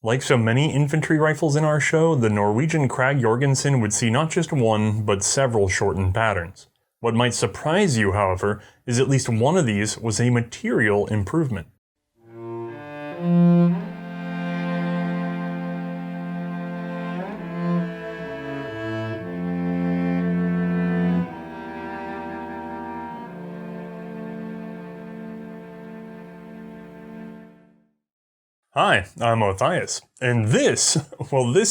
Like so many infantry rifles in our show, the Norwegian Krag-Jørgensen would see not just one, but several shortened patterns. What might surprise you, however, is at least one of these was a material improvement. Hi, I'm Othais, and this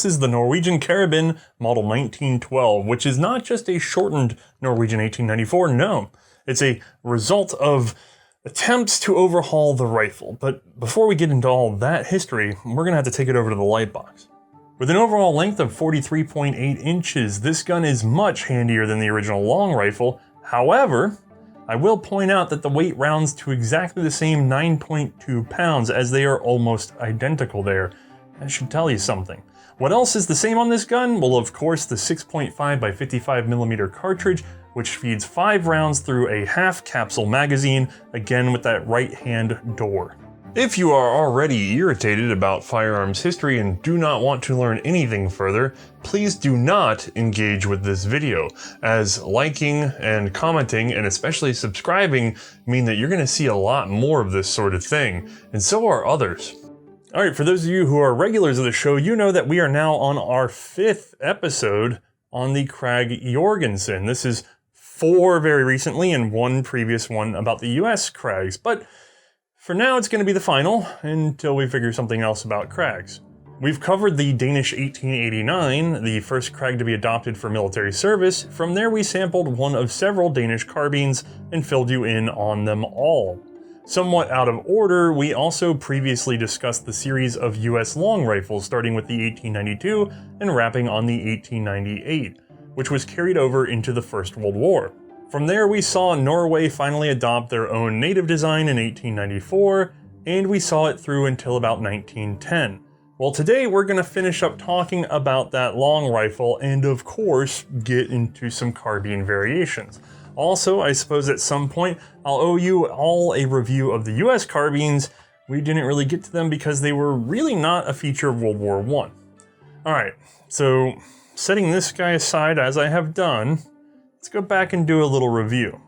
is the Norwegian Carbine model 1912, which is not just a shortened Norwegian 1894, no. It's a result of attempts to overhaul the rifle. But before we get into all that history, we're going to have to take it over to the light box. With an overall length of 43.8 inches, this gun is much handier than the original long rifle. However, I will point out that the weight rounds to exactly the same 9.2 pounds, as they are almost identical there. That should tell you something. What else is the same on this gun? Well, of course, the 6.5 by 55mm cartridge, which feeds 5 rounds through a half capsule magazine, again with that right-hand door. If you are already irritated about firearms history and do not want to learn anything further, please do not engage with this video, as liking and commenting and especially subscribing mean that you're going to see a lot more of this sort of thing, and so are others. Alright, for those of you who are regulars of the show, you know that we are now on our 5th episode on the Krag-Jørgensen. This is 4 very recently and 1 previous one about the US Krags, but for now, it's going to be the final, until we figure something else about Krags. We've covered the Danish 1889, the first Krag to be adopted for military service. From there, we sampled one of several Danish carbines and filled you in on them all. Somewhat out of order, we also previously discussed the series of US long rifles, starting with the 1892 and wrapping on the 1898, which was carried over into the First World War. From there, we saw Norway finally adopt their own native design in 1894, and we saw it through until about 1910. Well, today we're going to finish up talking about that long rifle and, of course, get into some carbine variations. Also, I suppose at some point, I'll owe you all a review of the US carbines. We didn't really get to them because they were really not a feature of World War I. Alright, so setting this guy aside as I have done, let's go back and do a little review.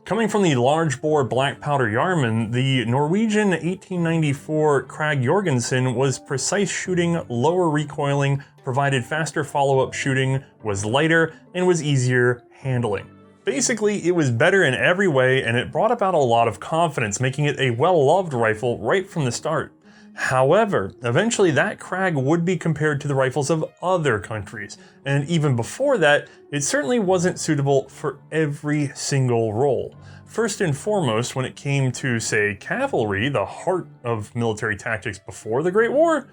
Coming from the large bore black powder Yarman, the Norwegian 1894 Krag-Jørgensen was precise shooting, lower recoiling, provided faster follow-up shooting, was lighter, and was easier handling. Basically, it was better in every way, and it brought about a lot of confidence, making it a well-loved rifle right from the start. However, eventually that Krag would be compared to the rifles of other countries, and even before that, it certainly wasn't suitable for every single role. First and foremost, when it came to, say, cavalry, the heart of military tactics before the Great War,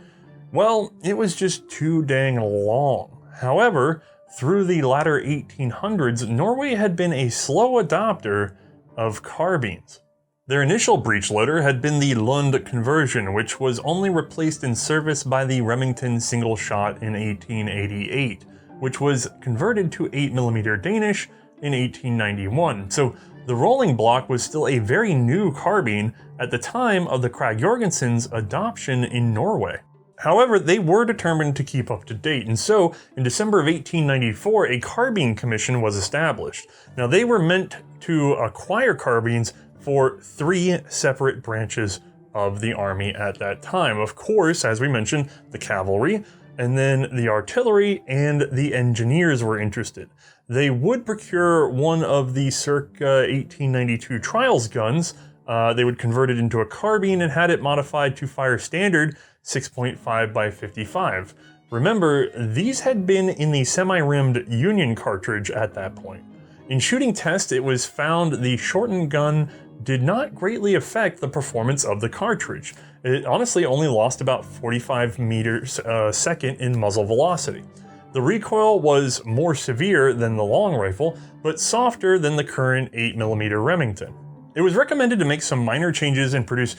well, it was just too dang long. However, through the latter 1800s, Norway had been a slow adopter of carbines. Their initial breech loader had been the Lund conversion, which was only replaced in service by the Remington single shot in 1888, which was converted to 8mm Danish in 1891. So the rolling block was still a very new carbine at the time of the Krag-Jørgensen's adoption in Norway. However, they were determined to keep up to date, and so in December of 1894, a carbine commission was established. Now, they were meant to acquire carbines for 3 separate branches of the army at that time. Of course, as we mentioned, the cavalry, and then the artillery and the engineers were interested. They would procure one of the circa 1892 trials guns. They would convert it into a carbine and had it modified to fire standard 6.5 by 55. Remember, these had been in the semi-rimmed Union cartridge at that point. In shooting tests, it was found the shortened gun did not greatly affect the performance of the cartridge. It honestly only lost about 45 meters a second in muzzle velocity. The recoil was more severe than the long rifle, but softer than the current 8mm Remington. It was recommended to make some minor changes and produce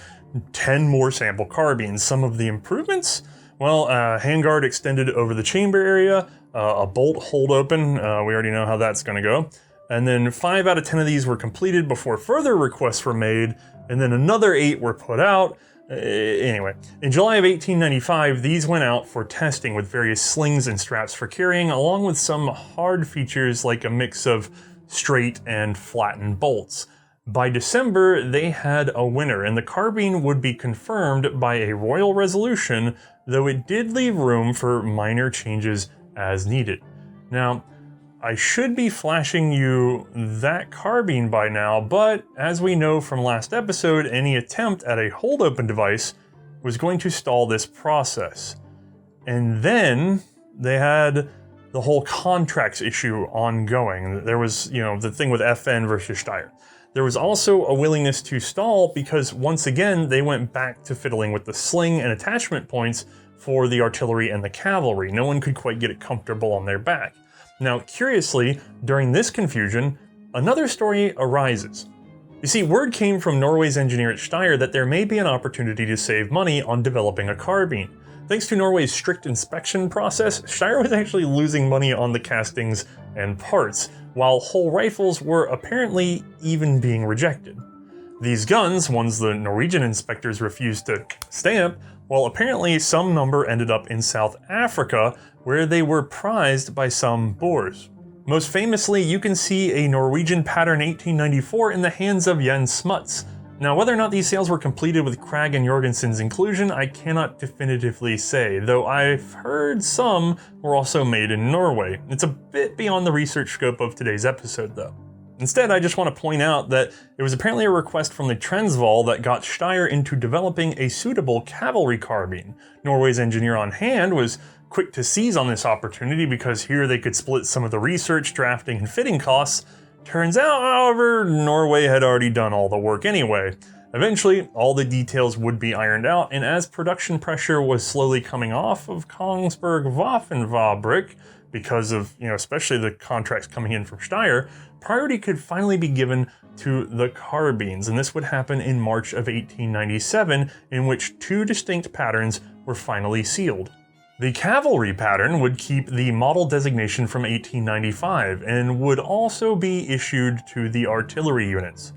10 more sample carbines. Some of the improvements? Well, handguard extended over the chamber area, a bolt hold open, we already know how that's going to go. And then 5 out of 10 of these were completed before further requests were made, and then another 8 were put out. Anyway, in July of 1895, these went out for testing with various slings and straps for carrying, along with some hard features like a mix of straight and flattened bolts. By December, they had a winner, and the carbine would be confirmed by a royal resolution, though it did leave room for minor changes as needed. Now, I should be flashing you that carbine by now, but as we know from last episode, any attempt at a hold-open device was going to stall this process. And then they had the whole contracts issue ongoing. There was, the thing with FN versus Steyr. There was also a willingness to stall because once again, they went back to fiddling with the sling and attachment points for the artillery and the cavalry. No one could quite get it comfortable on their back. Now, curiously, during this confusion, another story arises. You see, word came from Norway's engineer at Steyr that there may be an opportunity to save money on developing a carbine. Thanks to Norway's strict inspection process, Steyr was actually losing money on the castings and parts, while whole rifles were apparently even being rejected. These guns, ones the Norwegian inspectors refused to stamp, well, apparently some number ended up in South Africa, where they were prized by some Boers. Most famously, you can see a Norwegian pattern 1894 in the hands of Jens Smuts. Now, whether or not these sales were completed with Krag-Jørgensen's inclusion, I cannot definitively say, though I've heard some were also made in Norway. It's a bit beyond the research scope of today's episode, though. Instead, I just want to point out that it was apparently a request from the Transvaal that got Steyr into developing a suitable cavalry carbine. Norway's engineer on hand was quick to seize on this opportunity because here they could split some of the research, drafting, and fitting costs. Turns out, however, Norway had already done all the work anyway. Eventually, all the details would be ironed out, and as production pressure was slowly coming off of Kongsberg Waffenfabrik, because of, especially the contracts coming in from Steyr, priority could finally be given to the carbines, and this would happen in March of 1897, in which two distinct patterns were finally sealed. The cavalry pattern would keep the model designation from 1895 and would also be issued to the artillery units.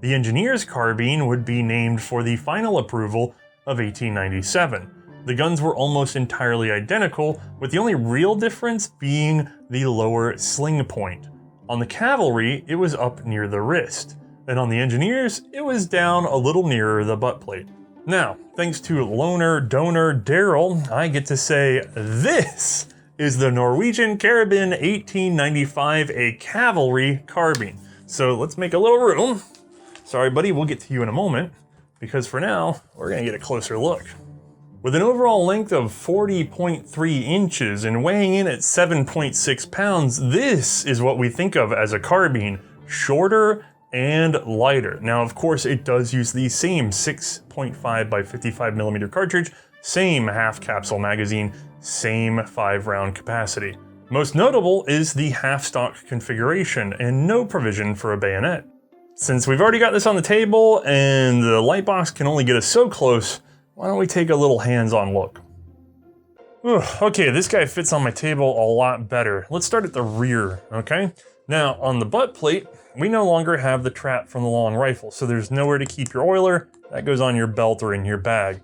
The engineer's carbine would be named for the final approval of 1897. The guns were almost entirely identical, with the only real difference being the lower sling point. On the cavalry, it was up near the wrist, and on the engineers, it was down a little nearer the butt plate. Now, thanks to loaner donor Daryl, I get to say this is the Norwegian Carbine 1895, a cavalry carbine. So let's make a little room. Sorry, buddy, we'll get to you in a moment, because for now, we're gonna get a closer look. With an overall length of 40.3 inches and weighing in at 7.6 pounds, this is what we think of as a carbine, shorter and lighter. Now, of course, it does use the same 6.5 by 55 millimeter cartridge, same half capsule magazine, same 5-round capacity. Most notable is the half stock configuration and no provision for a bayonet. Since we've already got this on the table and the light box can only get us so close, why don't we take a little hands-on look? Okay, this guy fits on my table a lot better. Let's start at the rear, okay? Now, on the butt plate, we no longer have the trap from the long rifle, so there's nowhere to keep your oiler. That goes on your belt or in your bag.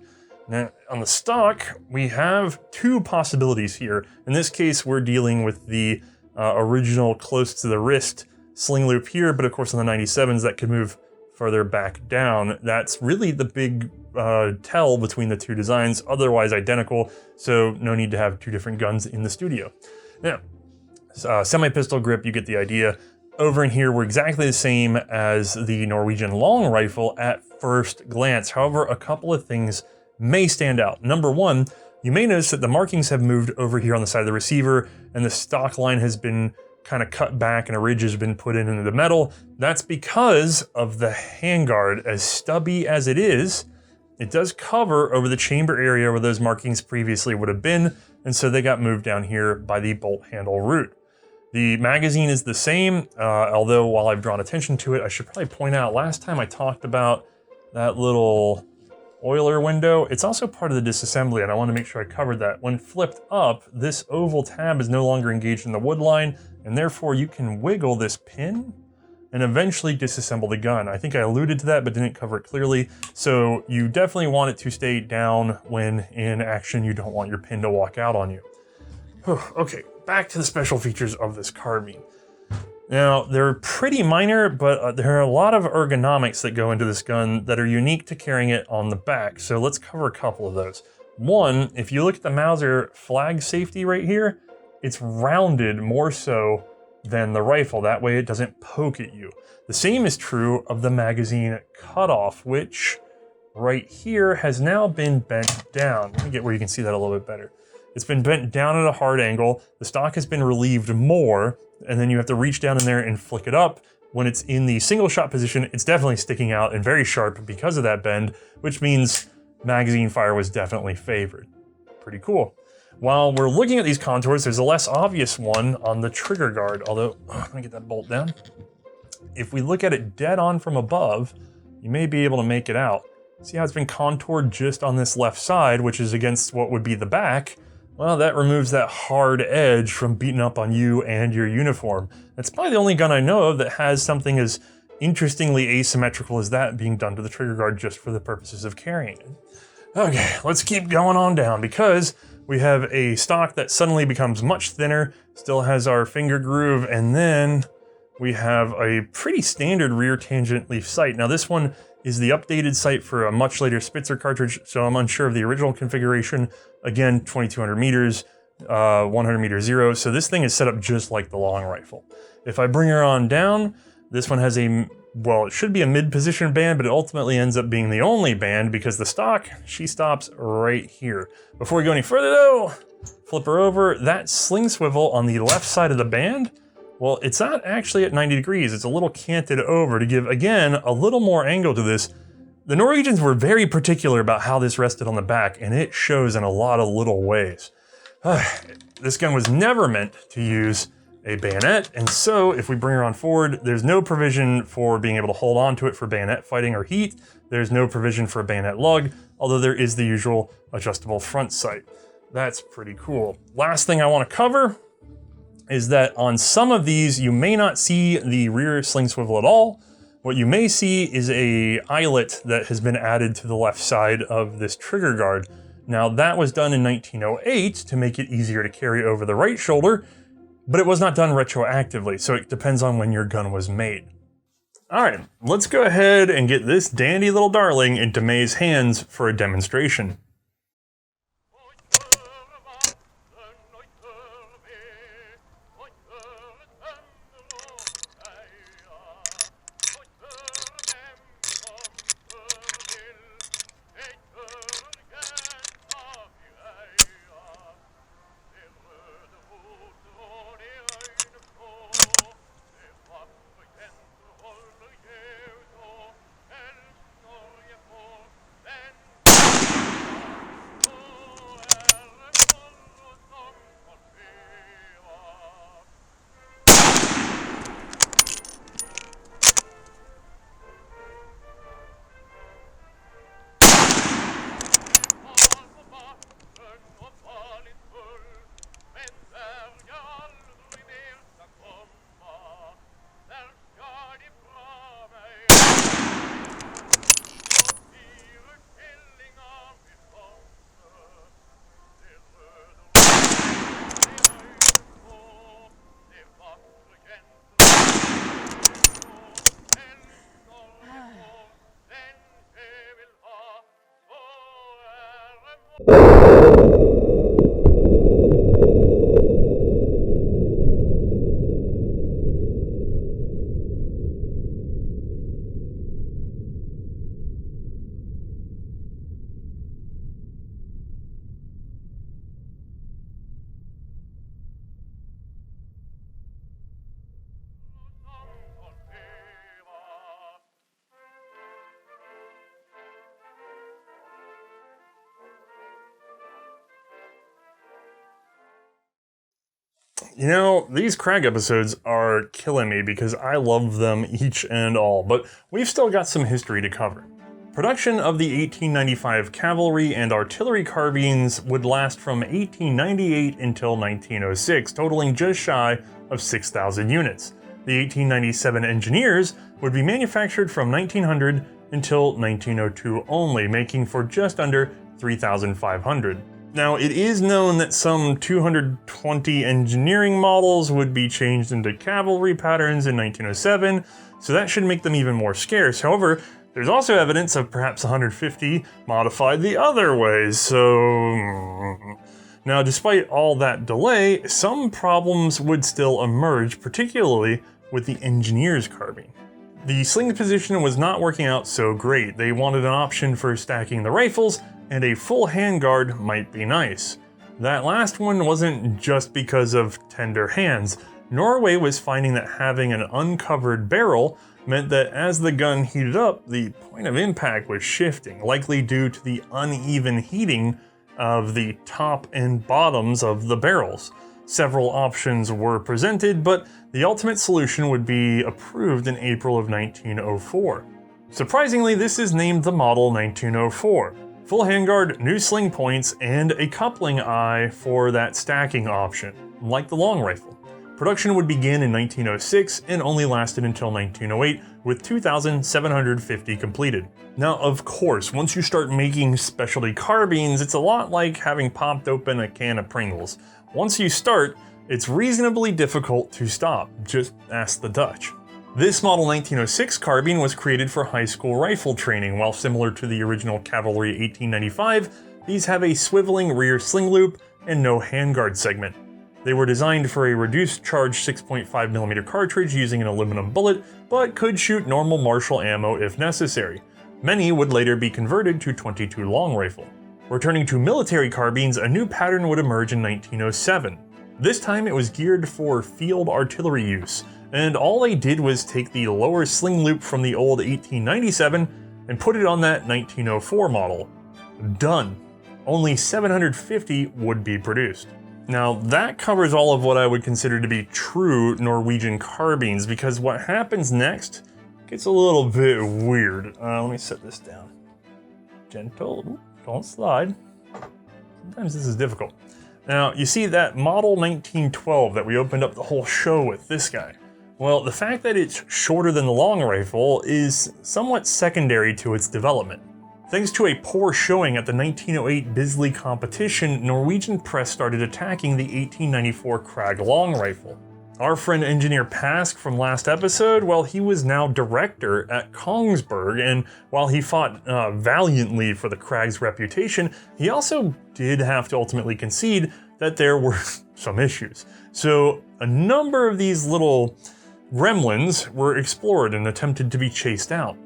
Now, on the stock, we have two possibilities here. In this case, we're dealing with the original close to the wrist sling loop here, but of course on the 97s, that could move further back down. That's really the big tell between the two designs, otherwise identical, so no need to have two different guns in the studio. Now, semi-pistol grip, you get the idea. Over in here, we're exactly the same as the Norwegian long rifle at first glance. However, a couple of things may stand out. Number one, you may notice that the markings have moved over here on the side of the receiver, and the stock line has been kind of cut back and a ridge has been put into the metal. That's because of the handguard. As stubby as it is, it does cover over the chamber area where those markings previously would have been, and so they got moved down here by the bolt handle root. The magazine is the same, although while I've drawn attention to it, I should probably point out last time I talked about that little oiler window. It's also part of the disassembly, and I want to make sure I covered that. When flipped up, this oval tab is no longer engaged in the wood line, and therefore you can wiggle this pin, and eventually disassemble the gun. I think I alluded to that but didn't cover it clearly. So you definitely want it to stay down when in action. You don't want your pin to walk out on you. Okay, back to the special features of this carbine. Now, they're pretty minor, but there are a lot of ergonomics that go into this gun that are unique to carrying it on the back. So let's cover a couple of those. One, if you look at the Mauser flag safety right here, it's rounded more so than the rifle. That way it doesn't poke at you. The same is true of the magazine cutoff, which right here has now been bent down. Let me get where you can see that a little bit better. It's been bent down at a hard angle. The stock has been relieved more, and then you have to reach down in there and flick it up. When it's in the single shot position, it's definitely sticking out and very sharp because of that bend, which means magazine fire was definitely favored. Pretty cool. While we're looking at these contours, there's a less obvious one on the trigger guard, although, let me get that bolt down. If we look at it dead on from above, you may be able to make it out. See how it's been contoured just on this left side, which is against what would be the back? Well, that removes that hard edge from beating up on you and your uniform. That's probably the only gun I know of that has something as interestingly asymmetrical as that being done to the trigger guard just for the purposes of carrying it. Okay, let's keep going on down because we have a stock that suddenly becomes much thinner, still has our finger groove, and then we have a pretty standard rear tangent leaf sight. Now this one is the updated sight for a much later Spitzer cartridge, so I'm unsure of the original configuration. Again, 2200 meters, 100 meter zero, so this thing is set up just like the long rifle. If I bring her on down, this one has a, well, it should be a mid-position band, but it ultimately ends up being the only band because the stock, she stops right here. Before we go any further though, flip her over. That sling swivel on the left side of the band, well, it's not actually at 90 degrees. It's a little canted over to give, again, a little more angle to this. The Norwegians were very particular about how this rested on the back, and it shows in a lot of little ways. This gun was never meant to use a bayonet, and so if we bring her on forward, there's no provision for being able to hold on to it for bayonet fighting or heat. There's no provision for a bayonet lug, although there is the usual adjustable front sight. That's pretty cool. Last thing I want to cover is that on some of these, you may not see the rear sling swivel at all. What you may see is a eyelet that has been added to the left side of this trigger guard. Now that was done in 1908 to make it easier to carry over the right shoulder, but it was not done retroactively, so it depends on when your gun was made. All right, let's go ahead and get this dandy little darling into Mae's hands for a demonstration. You know, these Krag episodes are killing me because I love them each and all, but we've still got some history to cover. Production of the 1895 cavalry and artillery carbines would last from 1898 until 1906, totaling just shy of 6,000 units. The 1897 Engineers would be manufactured from 1900 until 1902 only, making for just under 3,500. Now, it is known that some 220 engineering models would be changed into cavalry patterns in 1907, so that should make them even more scarce. However, there's also evidence of perhaps 150 modified the other way, so... Now, despite all that delay, some problems would still emerge, particularly with the engineer's carbine. The sling position was not working out so great. They wanted an option for stacking the rifles, and a full handguard might be nice. That last one wasn't just because of tender hands. Norway was finding that having an uncovered barrel meant that as the gun heated up, the point of impact was shifting, likely due to the uneven heating of the top and bottoms of the barrels. Several options were presented, but the ultimate solution would be approved in April of 1904. Surprisingly, this is named the Model 1904. Full handguard, new sling points, and a coupling eye for that stacking option, like the long rifle. Production would begin in 1906 and only lasted until 1908, with 2,750 completed. Now, of course, once you start making specialty carbines, it's a lot like having popped open a can of Pringles. Once you start, it's reasonably difficult to stop. Just ask the Dutch. This Model 1906 carbine was created for high school rifle training. While similar to the original Cavalry 1895, these have a swiveling rear sling loop and no handguard segment. They were designed for a reduced charge 6.5mm cartridge using an aluminum bullet, but could shoot normal Marshall ammo if necessary. Many would later be converted to .22 long rifle. Returning to military carbines, a new pattern would emerge in 1907. This time it was geared for field artillery use, and all they did was take the lower sling loop from the old 1897 and put it on that 1904 model. Done. Only 750 would be produced. Now that covers all of what I would consider to be true Norwegian carbines, because what happens next gets a little bit weird. Let me set this down. Gentle, ooh, don't slide. Sometimes this is difficult. Now, you see that Model 1912 that we opened up the whole show with, this guy? Well, the fact that it's shorter than the long rifle is somewhat secondary to its development. Thanks to a poor showing at the 1908 Bisley competition, Norwegian press started attacking the 1894 Krag long rifle. Our friend Engineer Pask from last episode, well, he was now director at Kongsberg, and while he fought valiantly for the Krag's reputation, he also did have to ultimately concede that there were some issues. So a number of these little gremlins were explored and attempted to be chased out.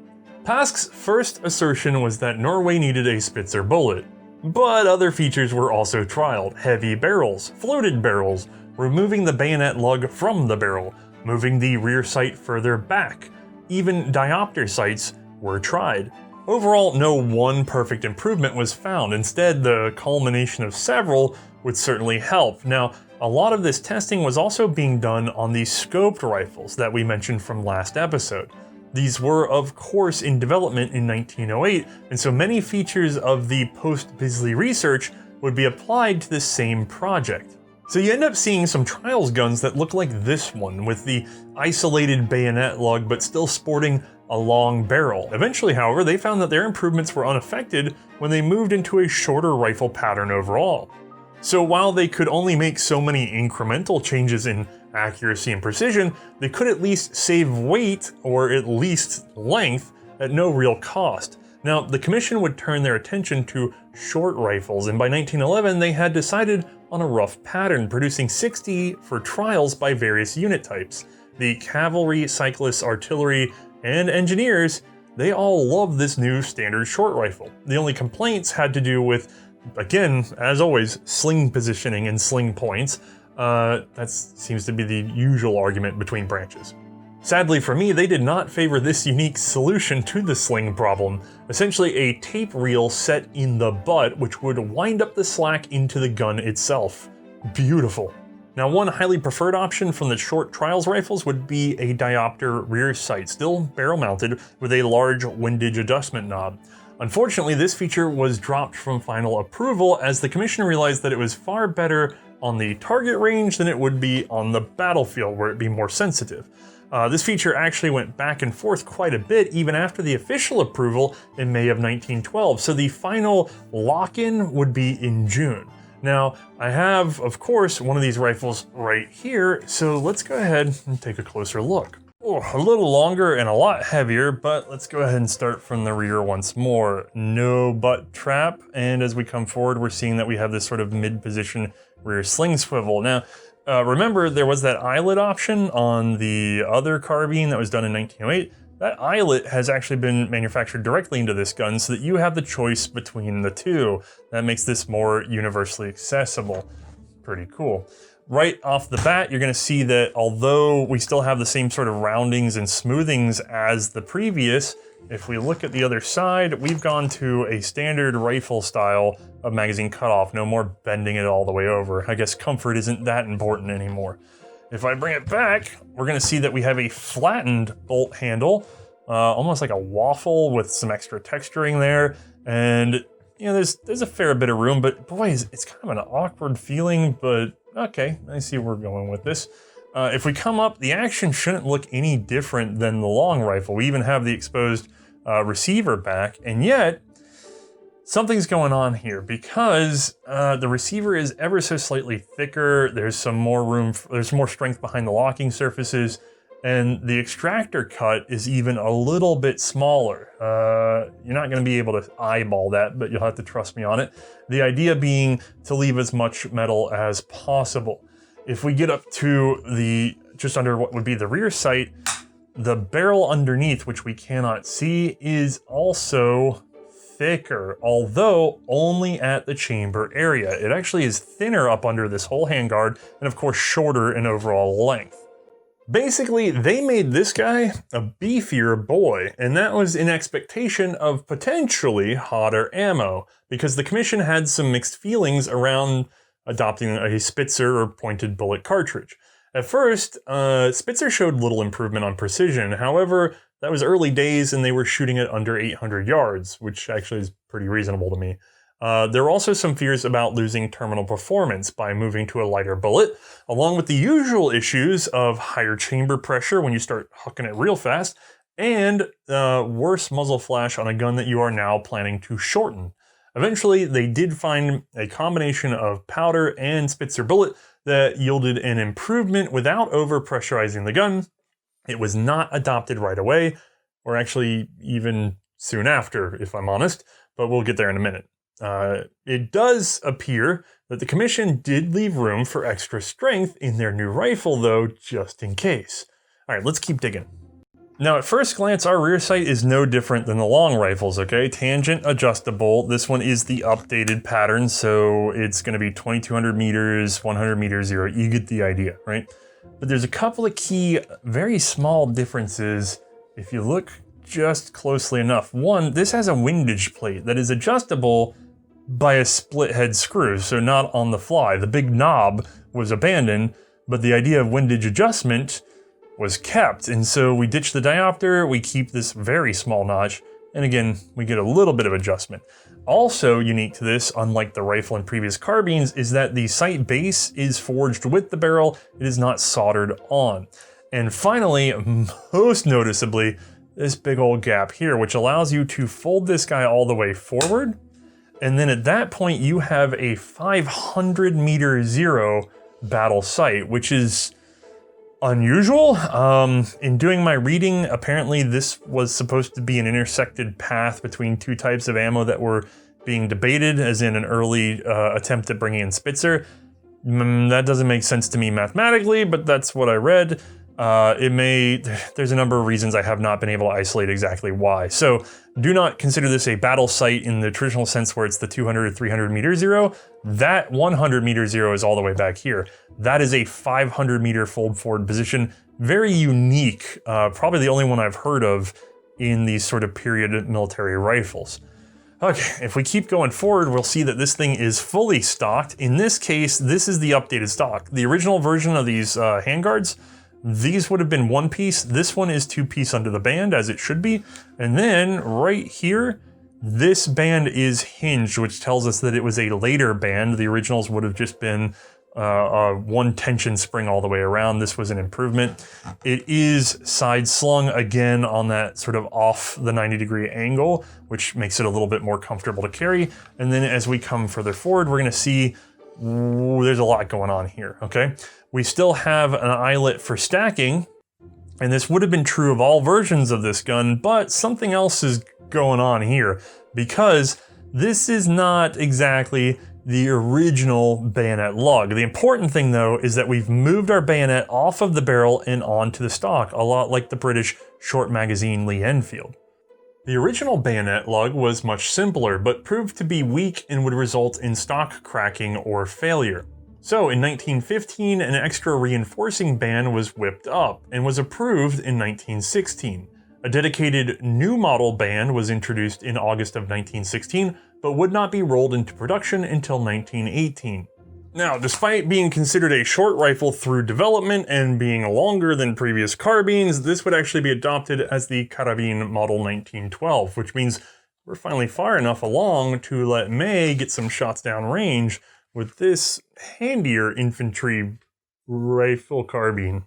Pask's first assertion was that Norway needed a Spitzer bullet, but other features were also trialed: heavy barrels, floated barrels, removing the bayonet lug from the barrel, moving the rear sight further back. Even diopter sights were tried. Overall, no one perfect improvement was found. Instead, the culmination of several would certainly help. Now, a lot of this testing was also being done on the scoped rifles that we mentioned from last episode. These were, of course, in development in 1908, and so many features of the post-Bisley research would be applied to the same project. So you end up seeing some trials guns that look like this one, with the isolated bayonet lug but still sporting a long barrel. Eventually, however, they found that their improvements were unaffected when they moved into a shorter rifle pattern overall. So while they could only make so many incremental changes in accuracy and precision, they could at least save weight, or at least length, at no real cost. Now, the commission would turn their attention to short rifles, and by 1911 they had decided on a rough pattern, producing 60 for trials by various unit types. The cavalry, cyclists, artillery, and engineers, they all loved this new standard short rifle. The only complaints had to do with, again, as always, sling positioning and sling points. That seems to be the usual argument between branches. Sadly for me, they did not favor this unique solution to the sling problem, essentially a tape reel set in the butt which would wind up the slack into the gun itself. Beautiful. Now, one highly preferred option from the short trials rifles would be a diopter rear sight, still barrel mounted with a large windage adjustment knob. Unfortunately, this feature was dropped from final approval as the commission realized that it was far better on the target range than it would be on the battlefield, where it'd be more sensitive. This feature actually went back and forth quite a bit even after the official approval in May of 1912, so the final lock-in would be in June. Now, I have, of course, one of these rifles right here, so let's go ahead and take a closer look. Oh, a little longer and a lot heavier, but let's go ahead and start from the rear once more. No butt trap, and as we come forward, we're seeing that we have this sort of mid-position rear sling swivel. Now, remember, there was that eyelet option on the other carbine that was done in 1908. That eyelet has actually been manufactured directly into this gun so that you have the choice between the two. That makes this more universally accessible. Pretty cool. Right off the bat, you're going to see that although we still have the same sort of roundings and smoothings as the previous, if we look at the other side, we've gone to a standard rifle style of magazine cutoff. No more bending it all the way over. I guess comfort isn't that important anymore. If I bring it back, we're going to see that we have a flattened bolt handle, almost like a waffle with some extra texturing there. And you know, there's a fair bit of room, but boy, it's kind of an awkward feeling, but okay, I see where we're going with this. If we come up, the action shouldn't look any different than the long rifle. We even have the exposed receiver back, and yet something's going on here because the receiver is ever so slightly thicker. There's some more room, there's more strength behind the locking surfaces, and the extractor cut is even a little bit smaller. You're not going to be able to eyeball that, but you'll have to trust me on it. The idea being to leave as much metal as possible. If we get up to the just under what would be the rear sight, the barrel underneath, which we cannot see, is also thicker, although only at the chamber area. It actually is thinner up under this whole handguard, and of course shorter in overall length. Basically, they made this guy a beefier boy, and that was in expectation of potentially hotter ammo, because the commission had some mixed feelings around adopting a Spitzer or pointed bullet cartridge. At first, Spitzer showed little improvement on precision. However, that was early days and they were shooting it under 800 yards, which actually is pretty reasonable to me. There were also some fears about losing terminal performance by moving to a lighter bullet, along with the usual issues of higher chamber pressure when you start hucking it real fast, and worse muzzle flash on a gun that you are now planning to shorten. Eventually, they did find a combination of powder and Spitzer bullet that yielded an improvement without over-pressurizing the gun. It was not adopted right away, or actually even soon after, if I'm honest, but we'll get there in a minute. It does appear that the commission did leave room for extra strength in their new rifle, though, just in case. All right, let's keep digging. Now, at first glance, our rear sight is no different than the long rifles, okay? Tangent adjustable. This one is the updated pattern, so it's going to be 2200 meters, 100 meters, 0. You get the idea, right? But there's a couple of key, very small differences if you look just closely enough. One, this has a windage plate that is adjustable by a split head screw, so not on the fly. The big knob was abandoned, but the idea of windage adjustment was kept, and so we ditch the diopter, we keep this very small notch, and again, we get a little bit of adjustment. Also unique to this, unlike the rifle and previous carbines, is that the sight base is forged with the barrel, it is not soldered on. And finally, most noticeably, this big old gap here, which allows you to fold this guy all the way forward, and then at that point you have a 500 meter 0 battle sight, which is unusual. In doing my reading, apparently this was supposed to be an intersected path between two types of ammo that were being debated, as in an early attempt at bringing in Spitzer. That doesn't make sense to me mathematically, but that's what I read. There's a number of reasons I have not been able to isolate exactly why. So do not consider this a battle sight in the traditional sense where it's the 200 or 300 meter 0. That 100 meter 0 is all the way back here. That is a 500 meter fold forward position. Very unique, probably the only one I've heard of in these sort of period military rifles. Okay, if we keep going forward, we'll see that this thing is fully stocked. In this case, this is the updated stock. The original version of these handguards, these would have been one piece. This one is two piece under the band, as it should be. And then right here, this band is hinged, which tells us that it was a later band. The originals would have just been one tension spring all the way around. This was an improvement. It is side slung again on that sort of off the 90-degree angle, which makes it a little bit more comfortable to carry. And then as we come further forward, we're going to see there's a lot going on here, okay? We still have an eyelet for stacking, and this would have been true of all versions of this gun, but something else is going on here, because this is not exactly the original bayonet lug. The important thing though is that we've moved our bayonet off of the barrel and onto the stock, a lot like the British short magazine Lee Enfield. The original bayonet lug was much simpler, but proved to be weak and would result in stock cracking or failure. So in 1915, an extra reinforcing band was whipped up and was approved in 1916. A dedicated new model band was introduced in August of 1916, but would not be rolled into production until 1918. Now, despite being considered a short rifle through development and being longer than previous carbines, this would actually be adopted as the Carbine model 1912, which means we're finally far enough along to let Mae get some shots down range with this handier infantry rifle carbine.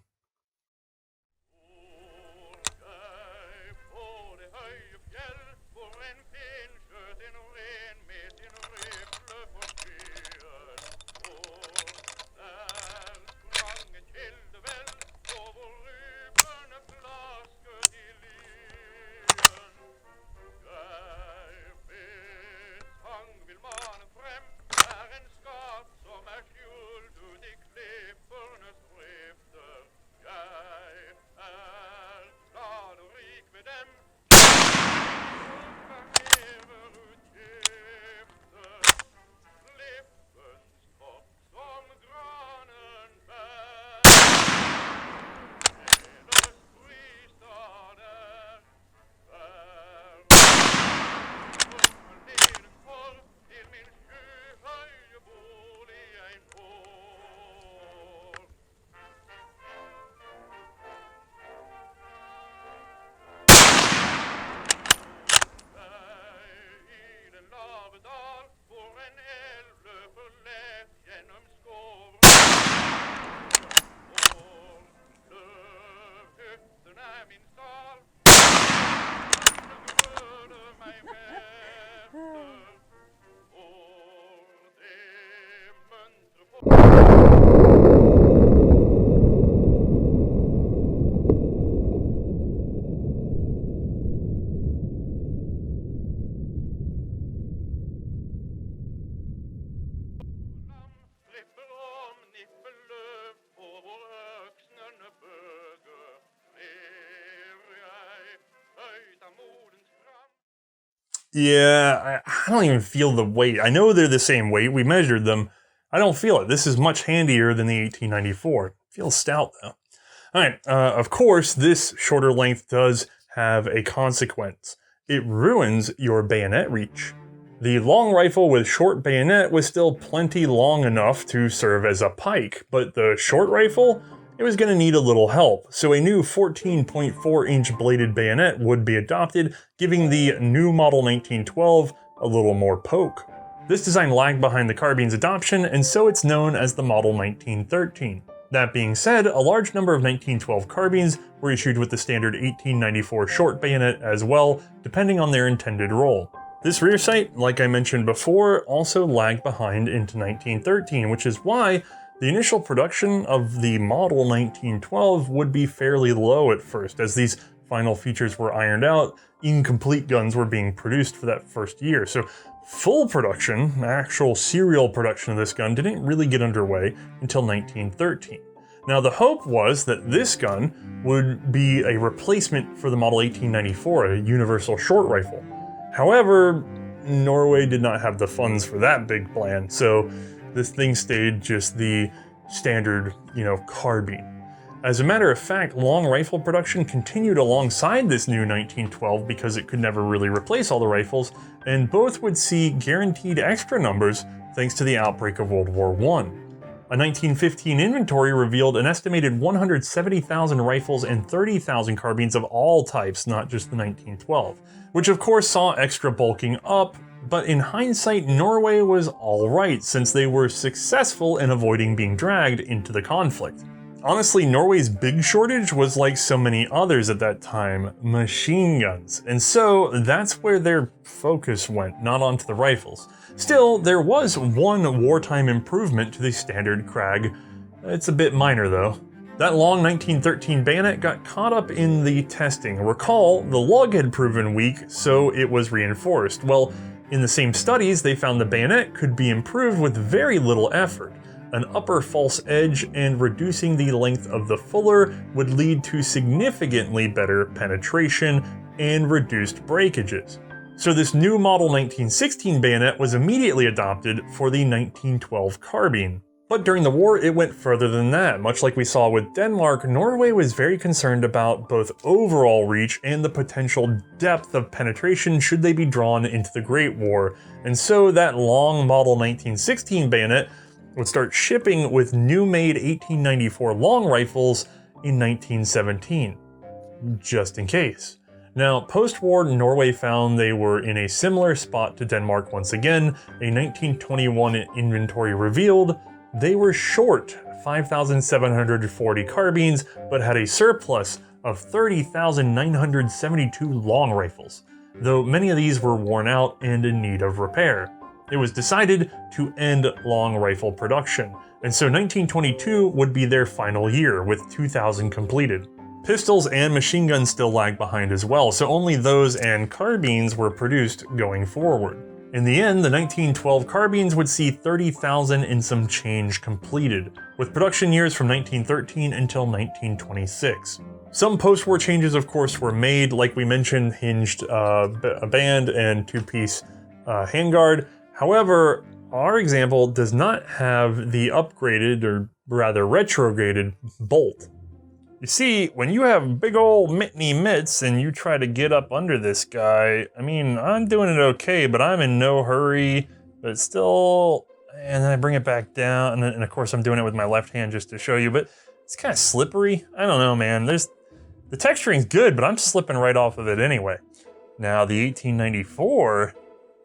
Yeah, I don't even feel the weight. I know they're the same weight. We measured them. I don't feel it. This is much handier than the 1894. It feels stout though. All right, of course, this shorter length does have a consequence. It ruins your bayonet reach. The long rifle with short bayonet was still plenty long enough to serve as a pike, but the short rifle, it was going to need a little help, so a new 14.4-inch bladed bayonet would be adopted, giving the new model 1912 a little more poke. This design lagged behind the carbine's adoption, and so it's known as the model 1913. That being said, a large number of 1912 carbines were issued with the standard 1894 short bayonet as well, depending on their intended role. This rear sight, like I mentioned before, also lagged behind into 1913, which is why the initial production of the model 1912 would be fairly low at first, as these final features were ironed out. Incomplete guns were being produced for that first year. So full production, actual serial production of this gun, didn't really get underway until 1913. Now the hope was that this gun would be a replacement for the model 1894, a universal short rifle. However, Norway did not have the funds for that big plan, so this thing stayed just the standard, carbine. As a matter of fact, long rifle production continued alongside this new 1912 because it could never really replace all the rifles, and both would see guaranteed extra numbers thanks to the outbreak of World War I. A 1915 inventory revealed an estimated 170,000 rifles and 30,000 carbines of all types, not just the 1912, which of course saw extra bulking up But in hindsight, Norway was alright since they were successful in avoiding being dragged into the conflict. Honestly, Norway's big shortage was like so many others at that time, machine guns, and so that's where their focus went, not onto the rifles. Still, there was one wartime improvement to the standard Krag. It's a bit minor though. That long 1913 bayonet got caught up in the testing. Recall, the lug had proven weak, so it was reinforced. Well, in the same studies, they found the bayonet could be improved with very little effort. An upper false edge and reducing the length of the fuller would lead to significantly better penetration and reduced breakages. So this new model 1916 bayonet was immediately adopted for the 1912 carbine. But during the war, it went further than that. Much like we saw with Denmark, Norway was very concerned about both overall reach and the potential depth of penetration should they be drawn into the Great War. And so that long model 1916 bayonet would start shipping with new-made 1894 long rifles in 1917, just in case. Now, post-war, Norway found they were in a similar spot to Denmark once again. A 1921 inventory revealed they were short 5,740 carbines, but had a surplus of 30,972 long rifles, though many of these were worn out and in need of repair. It was decided to end long rifle production, and so 1922 would be their final year, with 2,000 completed. Pistols and machine guns still lag behind as well, so only those and carbines were produced going forward. In the end, the 1912 carbines would see 30,000 and some change completed, with production years from 1913 until 1926. Some post-war changes, of course, were made, like we mentioned, hinged a band and two-piece handguard. However, our example does not have the upgraded, or rather retrograded, bolt. You see, when you have big old mitty mitts and you try to get up under this guy, I mean, I'm doing it okay, but I'm in no hurry, but still, and then I bring it back down, and of course I'm doing it with my left hand just to show you, but it's kind of slippery. I don't know, man. The texturing's good, but I'm slipping right off of it anyway. Now, the 1894,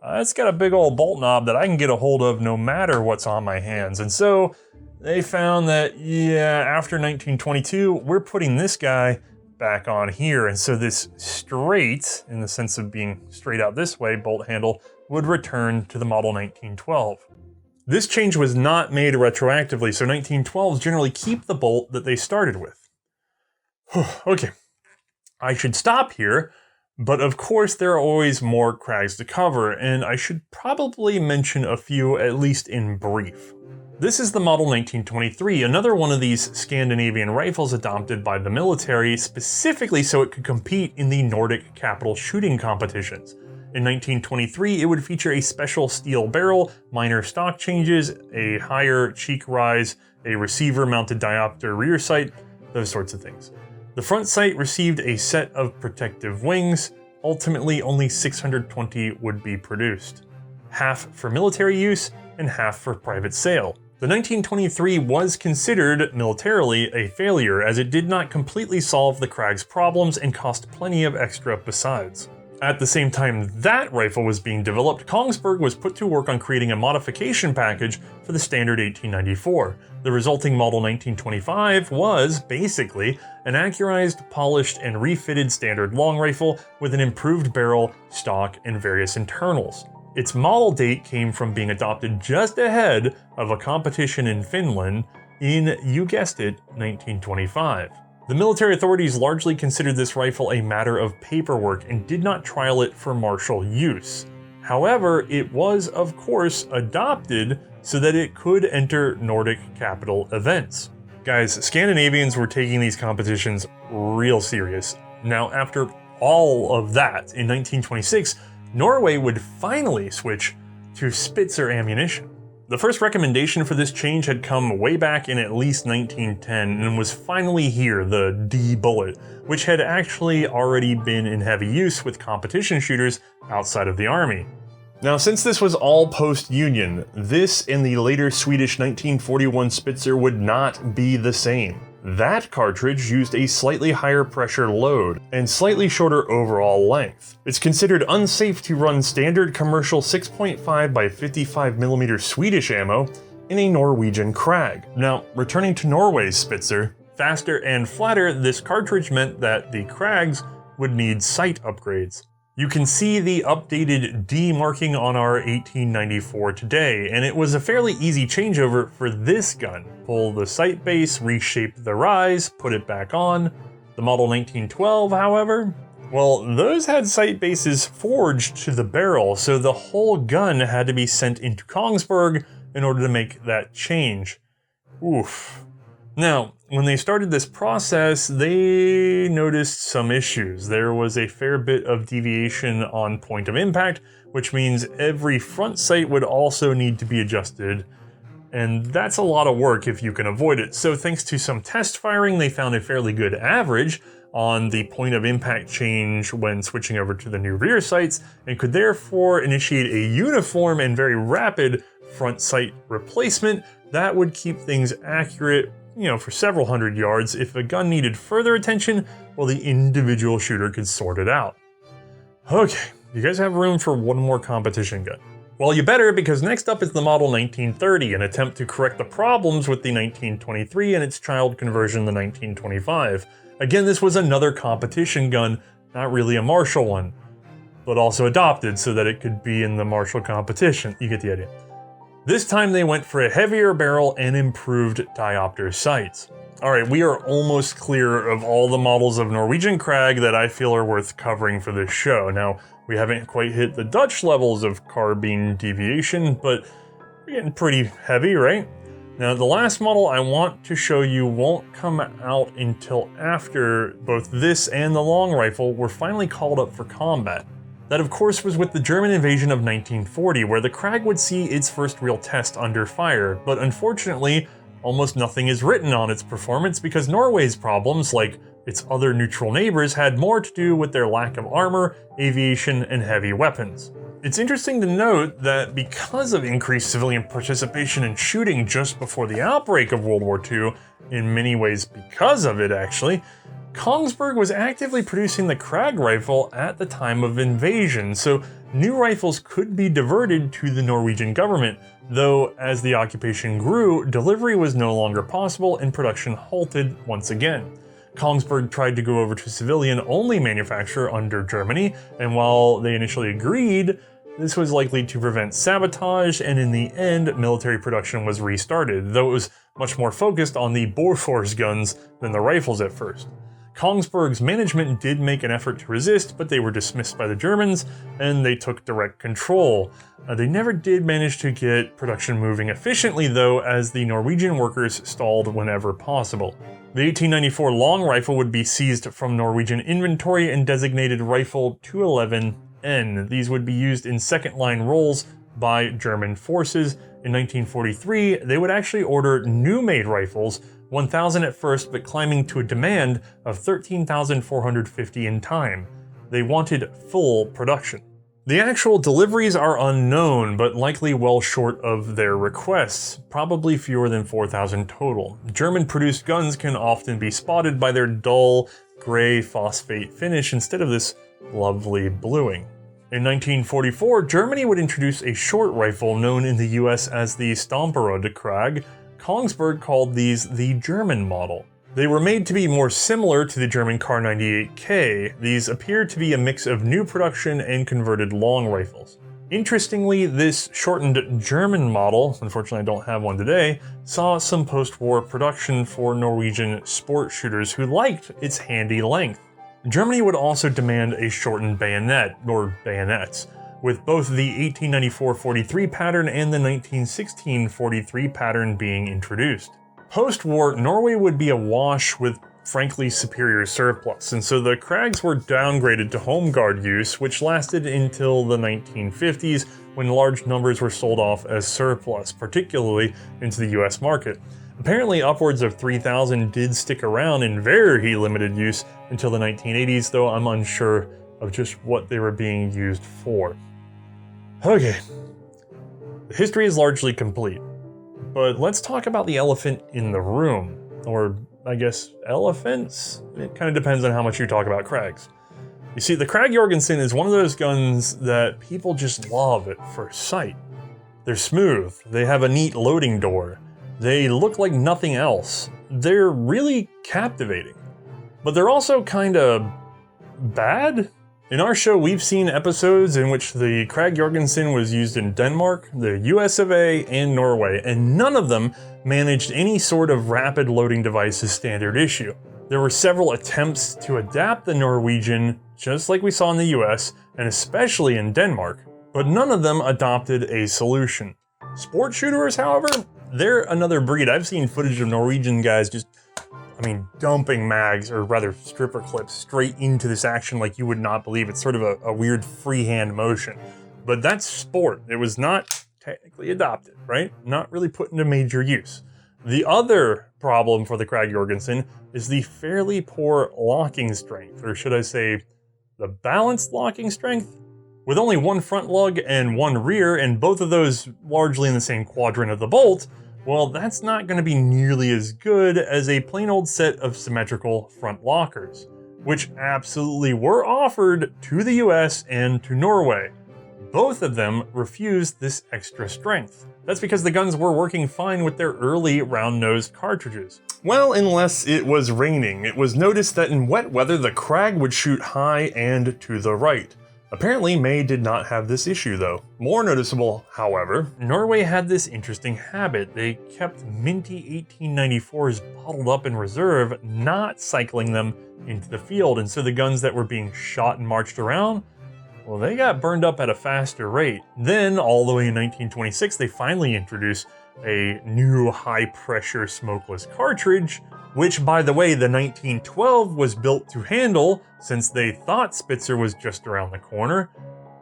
it's got a big old bolt knob that I can get a hold of no matter what's on my hands, and so they found that, yeah, after 1922, we're putting this guy back on here. And so this straight, in the sense of being straight out this way, bolt handle, would return to the model 1912. This change was not made retroactively, so 1912s generally keep the bolt that they started with. Okay, I should stop here, but of course there are always more Krags to cover, and I should probably mention a few, at least in brief. This is the model 1923, another one of these Scandinavian rifles adopted by the military, specifically so it could compete in the Nordic capital shooting competitions. In 1923, it would feature a special steel barrel, minor stock changes, a higher cheek rise, a receiver-mounted diopter rear sight, those sorts of things. The front sight received a set of protective wings. Ultimately, only 620 would be produced. Half for military use and half for private sale. The 1923 was considered, militarily, a failure as it did not completely solve the Krag's problems and cost plenty of extra besides. At the same time that rifle was being developed, Kongsberg was put to work on creating a modification package for the standard 1894. The resulting model 1925 was, basically, an accurized, polished, and refitted standard long rifle with an improved barrel, stock, and various internals. Its model date came from being adopted just ahead of a competition in Finland in, you guessed it, 1925. The military authorities largely considered this rifle a matter of paperwork and did not trial it for martial use. However, it was, of course, adopted so that it could enter Nordic capital events. Guys, Scandinavians were taking these competitions real serious. Now, after all of that, in 1926, Norway would finally switch to Spitzer ammunition. The first recommendation for this change had come way back in at least 1910 and was finally here, the D bullet, which had actually already been in heavy use with competition shooters outside of the army. Now, since this was all post-Union, this and the later Swedish 1941 Spitzer would not be the same. That cartridge used a slightly higher pressure load and slightly shorter overall length. It's considered unsafe to run standard commercial 6.5 by 55mm Swedish ammo in a Norwegian Krag. Now, returning to Norway's Spitzer, faster and flatter, this cartridge meant that the Krags would need sight upgrades. You can see the updated D marking on our 1894 today, and it was a fairly easy changeover for this gun. Pull the sight base, reshape the rise, put it back on. The model 1912, however, well, those had sight bases forged to the barrel, so the whole gun had to be sent into Kongsberg in order to make that change. Oof. Now, when they started this process, they noticed some issues. There was a fair bit of deviation on point of impact, which means every front sight would also need to be adjusted. And that's a lot of work if you can avoid it. So thanks to some test firing, they found a fairly good average on the point of impact change when switching over to the new rear sights, and could therefore initiate a uniform and very rapid front sight replacement that would keep things accurate, for several hundred yards. If a gun needed further attention, well, the individual shooter could sort it out. Okay, you guys have room for one more competition gun? Well, you better, because next up is the model 1930, an attempt to correct the problems with the 1923 and its child conversion, the 1925. Again, this was another competition gun, not really a martial one, but also adopted so that it could be in the martial competition. You get the idea. This time they went for a heavier barrel and improved diopter sights. Alright, we are almost clear of all the models of Norwegian Krag that I feel are worth covering for this show. Now, we haven't quite hit the Dutch levels of carbine deviation, but we're getting pretty heavy, right? Now, the last model I want to show you won't come out until after both this and the long rifle were finally called up for combat. That, of course, was with the German invasion of 1940, where the Krag would see its first real test under fire, but unfortunately, almost nothing is written on its performance because Norway's problems, like its other neutral neighbors, had more to do with their lack of armor, aviation, and heavy weapons. It's interesting to note that because of increased civilian participation in shooting just before the outbreak of World War II, in many ways because of it actually, Kongsberg was actively producing the Krag rifle at the time of invasion, so new rifles could be diverted to the Norwegian government, though as the occupation grew, delivery was no longer possible and production halted once again. Kongsberg tried to go over to civilian-only manufacture under Germany, and while they initially agreed, this was likely to prevent sabotage, and in the end, military production was restarted, though it was much more focused on the Bofors guns than the rifles at first. Kongsberg's management did make an effort to resist, but they were dismissed by the Germans, and they took direct control. They never did manage to get production moving efficiently though, as the Norwegian workers stalled whenever possible. The 1894 long rifle would be seized from Norwegian inventory and designated Rifle 211N. These would be used in second-line roles by German forces. In 1943, they would actually order new-made rifles, 1,000 at first, but climbing to a demand of 13,450 in time. They wanted full production. The actual deliveries are unknown, but likely well short of their requests, probably fewer than 4,000 total. German-produced guns can often be spotted by their dull, gray phosphate finish instead of this lovely bluing. In 1944, Germany would introduce a short rifle known in the US as the Stomperud Krag. Kongsberg called these the German model. They were made to be more similar to the German Kar 98K. These appear to be a mix of new production and converted long rifles. Interestingly, this shortened German model, unfortunately I don't have one today, saw some post-war production for Norwegian sport shooters who liked its handy length. Germany would also demand a shortened bayonet, or bayonets, with both the 1894-43 pattern and the 1916-43 pattern being introduced. Post-war, Norway would be awash with frankly superior surplus, and so the Krags were downgraded to home guard use, which lasted until the 1950s, when large numbers were sold off as surplus, particularly into the US market. Apparently upwards of 3,000 did stick around in very limited use until the 1980s, though I'm unsure of just what they were being used for. Okay, the history is largely complete, but let's talk about the elephant in the room. or I guess elephants? It kind of depends on how much you talk about Krags. You see, the Krag-Jørgensen is one of those guns that people just love at first sight. They're smooth, they have a neat loading door, they look like nothing else. They're really captivating, but they're also kinda bad? In our show, we've seen episodes in which the Krag-Jørgensen was used in Denmark, the US of A, and Norway, and none of them managed any sort of rapid loading device as standard issue. There were several attempts to adapt the Norwegian, just like we saw in the US, and especially in Denmark, but none of them adopted a solution. Sport shooters, however, they're another breed. I've seen footage of Norwegian guys just dumping mags, or rather stripper clips, straight into this action like you would not believe. It's sort of a weird freehand motion. But that's sport. It was not technically adopted, right? Not really put into major use. The other problem for the Krag-Jørgensen is the fairly poor locking strength, or should I say, the balanced locking strength? With only one front lug and one rear, and both of those largely in the same quadrant of the bolt, well, that's not going to be nearly as good as a plain old set of symmetrical front lockers, which absolutely were offered to the US and to Norway. Both of them refused this extra strength. That's because the guns were working fine with their early round-nosed cartridges. Well, unless it was raining. It was noticed that in wet weather the Krag would shoot high and to the right. Apparently, Mae did not have this issue though. More noticeable, however, Norway had this interesting habit. They kept minty 1894s bottled up in reserve, not cycling them into the field, and so the guns that were being shot and marched around, well, they got burned up at a faster rate. Then, all the way in 1926, they finally introduced a new high-pressure smokeless cartridge, which, by the way, the 1912 was built to handle, since they thought Spitzer was just around the corner.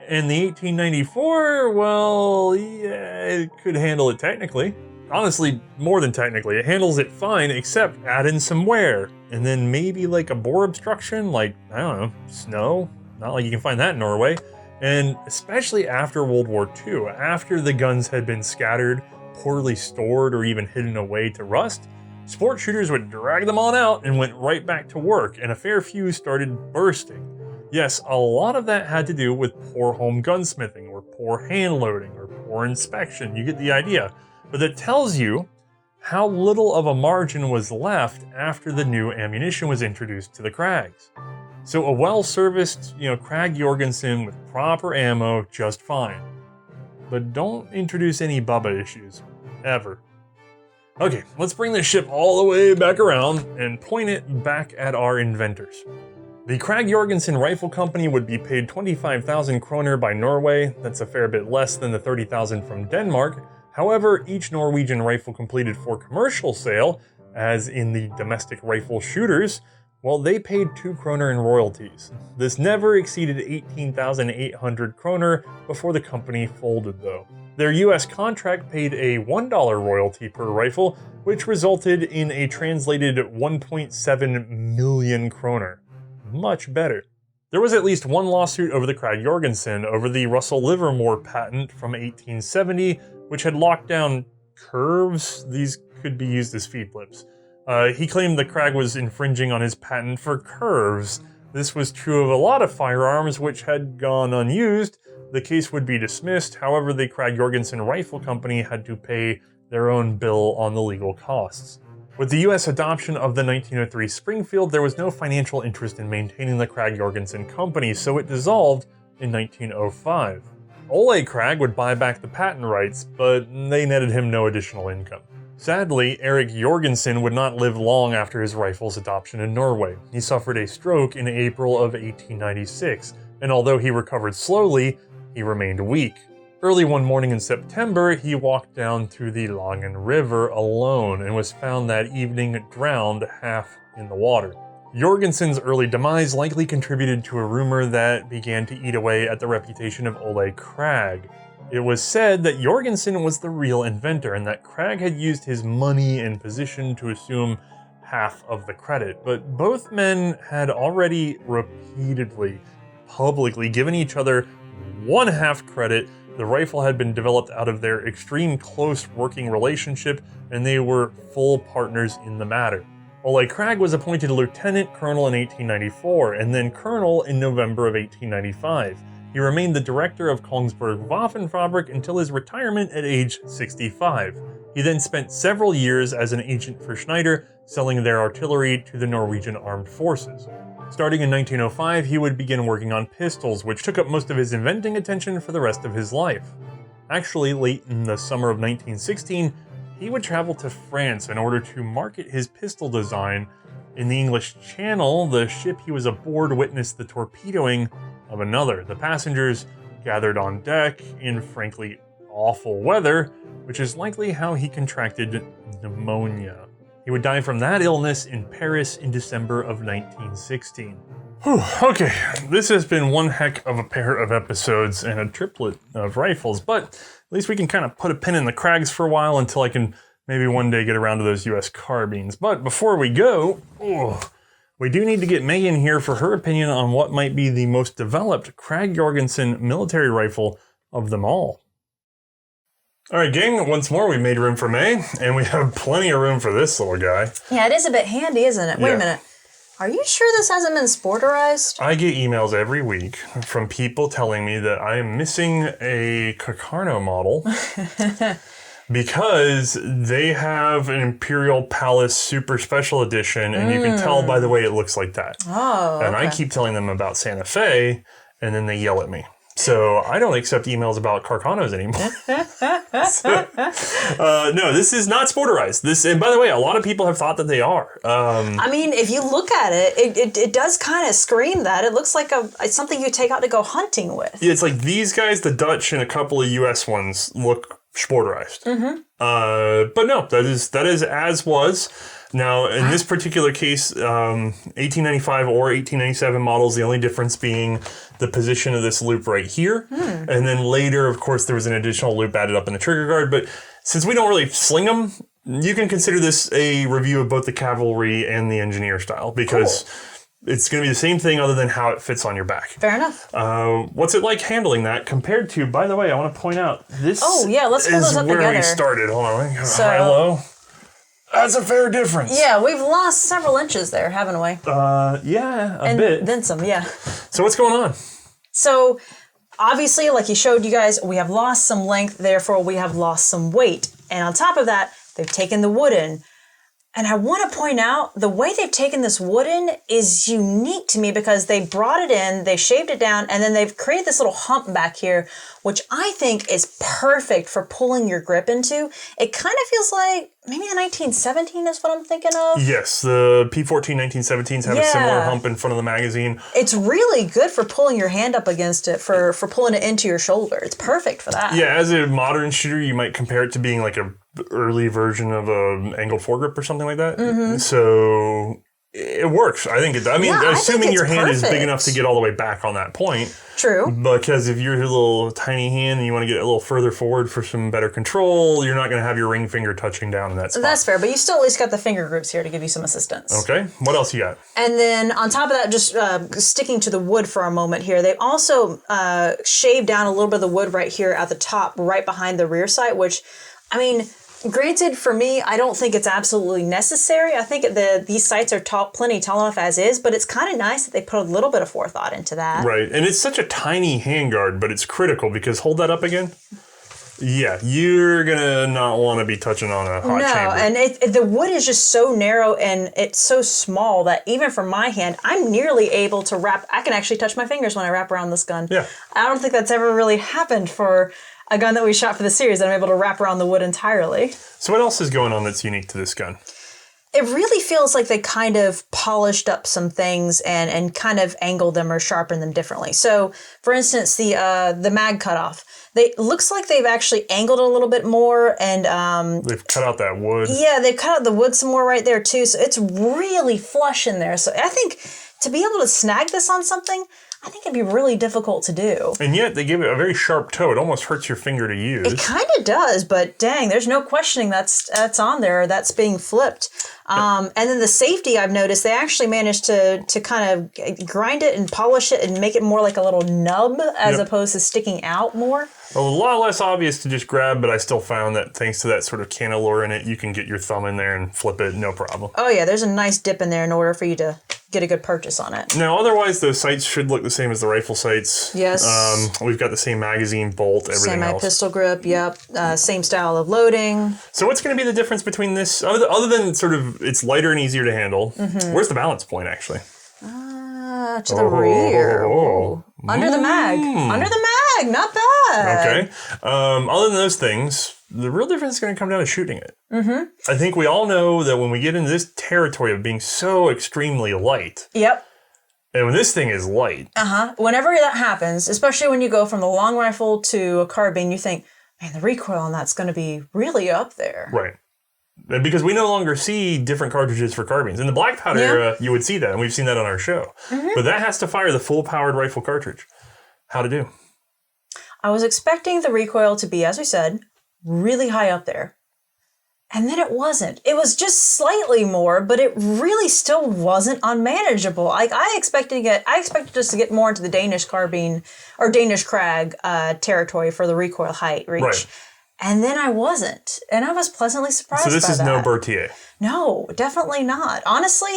And the 1894, well, yeah, it could handle it technically. Honestly, more than technically. It handles it fine, except add in some wear. And then maybe like a bore obstruction, like, I don't know, snow? Not like you can find that in Norway. And especially after World War II, after the guns had been scattered, poorly stored, or even hidden away to rust, sport shooters would drag them on out and went right back to work, and a fair few started bursting. Yes, a lot of that had to do with poor home gunsmithing, or poor hand loading, or poor inspection. You get the idea. But that tells you how little of a margin was left after the new ammunition was introduced to the Krags. So a well-serviced, Krag-Jørgensen with proper ammo, just fine. But don't introduce any Bubba issues. Ever. Okay, let's bring this ship all the way back around and point it back at our inventors. The Krag-Jørgensen Rifle Company would be paid 25,000 kroner by Norway. That's a fair bit less than the 30,000 from Denmark. However, each Norwegian rifle completed for commercial sale, as in the domestic rifle shooters, well, they paid 2 kroner in royalties. This never exceeded 18,800 kroner before the company folded though. Their US contract paid a $1 royalty per rifle, which resulted in a translated 1.7 million kroner. Much better. There was at least one lawsuit over the Krag-Jørgensen over the Russell Livermore patent from 1870, which had locked down curves. These could be used as feed lips. He claimed the Krag was infringing on his patent for curves. This was true of a lot of firearms which had gone unused. The case would be dismissed. However, the Krag-Jørgensen Rifle Company had to pay their own bill on the legal costs. With the US adoption of the 1903 Springfield, there was no financial interest in maintaining the Krag-Jørgensen company, so it dissolved in 1905. Ole Krag would buy back the patent rights, but they netted him no additional income. Sadly, Erik Jørgensen would not live long after his rifle's adoption in Norway. He suffered a stroke in April of 1896, and although he recovered slowly, he remained weak. Early one morning in September, he walked down to the Langen River alone and was found that evening drowned half in the water. Jørgensen's early demise likely contributed to a rumor that began to eat away at the reputation of Ole Krag. It was said that Jørgensen was the real inventor and that Krag had used his money and position to assume half of the credit, but both men had already repeatedly, publicly given each other 1/2 credit. The rifle had been developed out of their extreme close working relationship, and they were full partners in the matter. Ole Krag was appointed lieutenant colonel in 1894 and then colonel in November of 1895. He remained the director of Kongsberg Waffenfabrik until his retirement at age 65. He then spent several years as an agent for Schneider, selling their artillery to the Norwegian armed forces. Starting in 1905, he would begin working on pistols, which took up most of his inventing attention for the rest of his life. Actually, late in the summer of 1916, he would travel to France in order to market his pistol design. In the English Channel, the ship he was aboard witnessed the torpedoing of another. The passengers gathered on deck in frankly awful weather, which is likely how he contracted pneumonia. He would die from that illness in Paris in December of 1916. Whew, okay, this has been one heck of a pair of episodes and a triplet of rifles, but at least we can kind of put a pin in the Krags for a while until I can maybe one day get around to those US carbines. But before we go, we do need to get Mae in here for her opinion on what might be the most developed Krag-Jørgensen military rifle of them all. All right, gang, once more we made room for Mae, and we have plenty of room for this little guy. Yeah, it is a bit handy, isn't it? Wait a minute. Are you sure this hasn't been sporterized? I get emails every week from people telling me that I am missing a Carcano model because they have an Imperial Palace Super Special Edition, and you can tell by the way it looks like that. Oh, And I keep telling them about Santa Fe, and then they yell at me. So I don't accept emails about Carcanos anymore. No, this is not sporterized. And by the way, a lot of people have thought that they are. I mean, if you look at it, it does kind of scream that. It looks like it's something you take out to go hunting with. It's like these guys, the Dutch and a couple of US ones, look sporterized. But no, that is as was. Now, in this particular case, 1895 or 1897 models, the only difference being the position of this loop right here. And then later, of course, there was an additional loop added up in the trigger guard. But since we don't really sling them, you can consider this a review of both the cavalry and the engineer style because it's going to be the same thing other than how it fits on your back. Fair enough. What's it like handling that compared to, by the way, I want to point out, this let's pull those up where together. we started. Hold on, high-low. That's a fair difference. Yeah, we've lost several inches there, haven't we? Yeah, a bit. Then some, yeah. So what's going on? So, obviously, like he showed you guys, we have lost some length, therefore we have lost some weight. And on top of that, they've taken the wood in. And I want to point out, the way they've taken this wood in is unique to me because they brought it in, they shaved it down, and then they've created this little hump back here, which I think is perfect for pulling your grip into. It kind of feels like maybe the 1917 is what I'm thinking of. Yes, the P14 1917s have a similar hump in front of the magazine. It's really good for pulling your hand up against it, for pulling it into your shoulder. It's perfect for that. Yeah, as a modern shooter, you might compare it to being like a early version of a angled foregrip or something like that. So it works. I think assuming your hand is big enough to get all the way back on that point. True. Because if you're a little tiny hand and you want to get a little further forward for some better control, you're not going to have your ring finger touching down in that spot. That's fair, but you still at least got the finger groups here to give you some assistance. Okay. What else you got? And then on top of that, just sticking to the wood for a moment here, they also shaved down a little bit of the wood right here at the top, right behind the rear sight, which, I mean, granted, for me, I don't think it's absolutely necessary. I think these sights are plenty tall enough as is, but it's kind of nice that they put a little bit of forethought into that. Right, and it's such a tiny handguard, but it's critical because, hold that up again. Yeah, you're going to not want to be touching on a hot chamber. And the wood is just so narrow and it's so small that even for my hand, I'm nearly able to wrap. I can actually touch my fingers when I wrap around this gun. Yeah. I don't think that's ever really happened for a gun that we shot for the series that I'm able to wrap around the wood entirely. So what else is going on that's unique to this gun? It really feels like they kind of polished up some things and kind of angled them or sharpened them differently. So, for instance, the mag cutoff. Looks like they've actually angled it a little bit more and they've cut out that wood. Yeah, they've cut out the wood some more right there too. So it's really flush in there. So I think to be able to snag this on something, I think it'd be really difficult to do. And yet they give it a very sharp toe. It almost hurts your finger to use. It kind of does, but dang, there's no questioning that's on there. That's being flipped. And then the safety, I've noticed, they actually managed to kind of grind it and polish it and make it more like a little nub as opposed to sticking out more. A lot less obvious to just grab, but I still found that thanks to that sort of cantilure in it, you can get your thumb in there and flip it, no problem. Oh yeah, there's a nice dip in there in order for you to get a good purchase on it. Now, otherwise, those sights should look the same as the rifle sights. Yes. We've got the same magazine, bolt, everything else. Semi-pistol grip, yep. Same style of loading. So what's going to be the difference between this, other than sort of it's lighter and easier to handle? Where's the balance point, actually? To the rear. Ooh. Under the mag. Under the mag. Not bad. Okay. Other than those things, the real difference is going to come down to shooting it. I think we all know that when we get into this territory of being so extremely light. Yep. And when this thing is light. Whenever that happens, especially when you go from the long rifle to a carbine, you think, man, the recoil on that's going to be really up there. Right. Because we no longer see different cartridges for carbines. In the black powder era, you would see that, and we've seen that on our show. But that has to fire the full-powered rifle cartridge. How to do? I was expecting the recoil to be, as we said, really high up there. And then it wasn't. It was just slightly more, but it really still wasn't unmanageable. Like I expected us to get more into the Danish carbine or Danish Krag territory for the recoil height reach. Right. And then I wasn't. And I was pleasantly surprised by that. So this is no Berthier? No, definitely not. Honestly,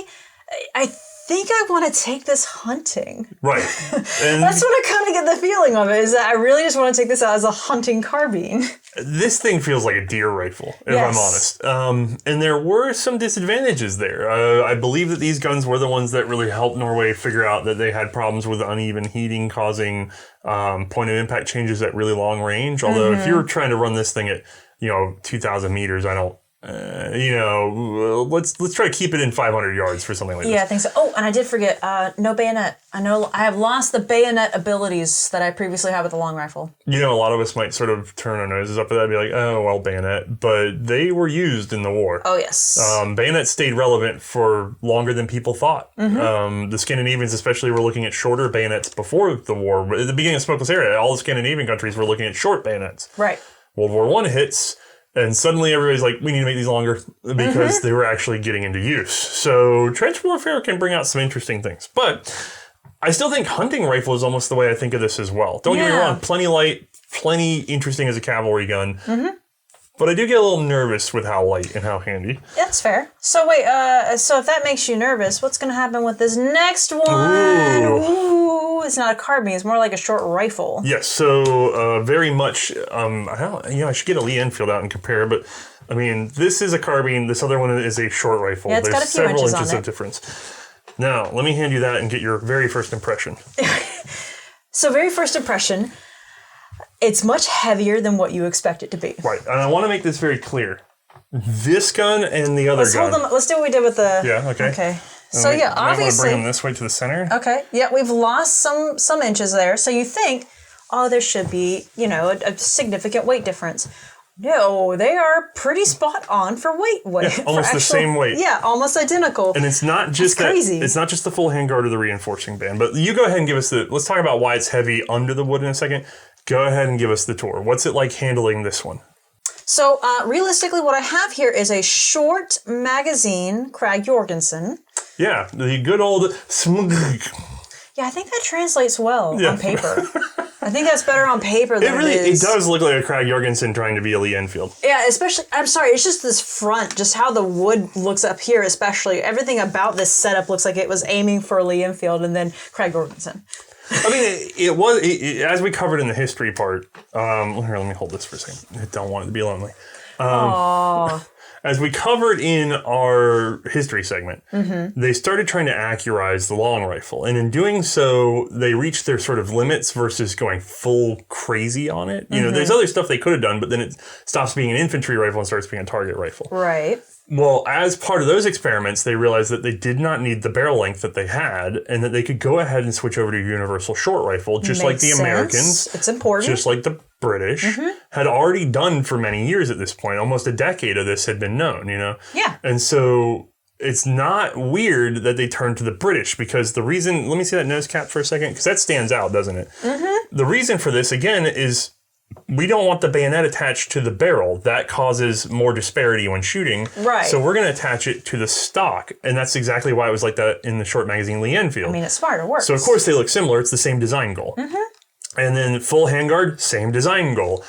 I think I want to take this hunting. Right. And that's what I kind of get the feeling of it, is that I really just want to take this out as a hunting carbine. This thing feels like a deer rifle, if I'm honest. And there were some disadvantages there. I believe that these guns were the ones that really helped Norway figure out that they had problems with uneven heating causing point of impact changes at really long range. Although if you're trying to run this thing at 2,000 meters, I don't. Let's try to keep it in 500 yards for something like this. Yeah, I think so. Oh, and I did forget, no bayonet. I know I have lost the bayonet abilities that I previously had with the long rifle. A lot of us might sort of turn our noses up at that and be like, oh, well, bayonet. But they were used in the war. Oh, yes. Bayonets stayed relevant for longer than people thought. The Scandinavians especially were looking at shorter bayonets before the war. At the beginning of the smokeless era, all the Scandinavian countries were looking at short bayonets. Right. World War I hits. And suddenly everybody's like, we need to make these longer because they were actually getting into use. So trench warfare can bring out some interesting things. But I still think hunting rifle is almost the way I think of this as well. Don't get me wrong, plenty light, plenty interesting as a cavalry gun. But I do get a little nervous with how light and how handy. That's fair. So wait, so if that makes you nervous, what's going to happen with this next one? Ooh, it's not a carbine. It's more like a short rifle. Yes, so very much, I should get a Lee Enfield out and compare, but I mean, this is a carbine. This other one is a short rifle. Yeah, it's got a few several inches on of difference. Now, let me hand you that and get your very first impression. So very first impression, it's much heavier than what you expect it to be. Right, and I want to make this very clear. This gun and the other gun. Let's do what we did with the... Yeah, okay. Okay. So yeah, obviously... I want to bring them this way to the center. Okay, yeah, we've lost some inches there. So you think, oh, there should be, a significant weight difference. No, they are pretty spot on for weight. Yeah, almost the same weight. Yeah, almost identical. And it's not just crazy. It's not just the full handguard or the reinforcing band. But you go ahead and give us let's talk about why it's heavy under the wood in a second. Go ahead and give us the tour. What's it like handling this one? So realistically, what I have here is a short magazine Krag-Jørgensen. Yeah, the good old smug. Yeah, I think that translates well on paper. I think that's better on paper than it is. It does look like a Krag-Jørgensen trying to be a Lee Enfield. Yeah, especially, I'm sorry, it's just this front, just how the wood looks up here especially. Everything about this setup looks like it was aiming for a Lee Enfield and then Krag-Jørgensen. I mean, it was, as we covered in the history part, here, let me hold this for a second. I don't want it to be lonely. As we covered in our history segment, they started trying to accurize the long rifle. And in doing so, they reached their sort of limits versus going full crazy on it. There's other stuff they could have done, but then it stops being an infantry rifle and starts being a target rifle. Right. Well, as part of those experiments, they realized that they did not need the barrel length that they had and that they could go ahead and switch over to a universal short rifle, just like the Americans. It's important. Just like the British had already done for many years at this point. Almost a decade of this had been known, Yeah. And so it's not weird that they turned to the British, because the reason, let me see that nose cap for a second, because that stands out, doesn't it? Mm-hmm. The reason for this, again, is we don't want the bayonet attached to the barrel. That causes more disparity when shooting. Right. So we're going to attach it to the stock, and that's exactly why it was like that in the short magazine Lee Enfield. I mean, it's smart, it works. So of course they look similar. It's the same design goal. Mm-hmm. And then full handguard, same design goal.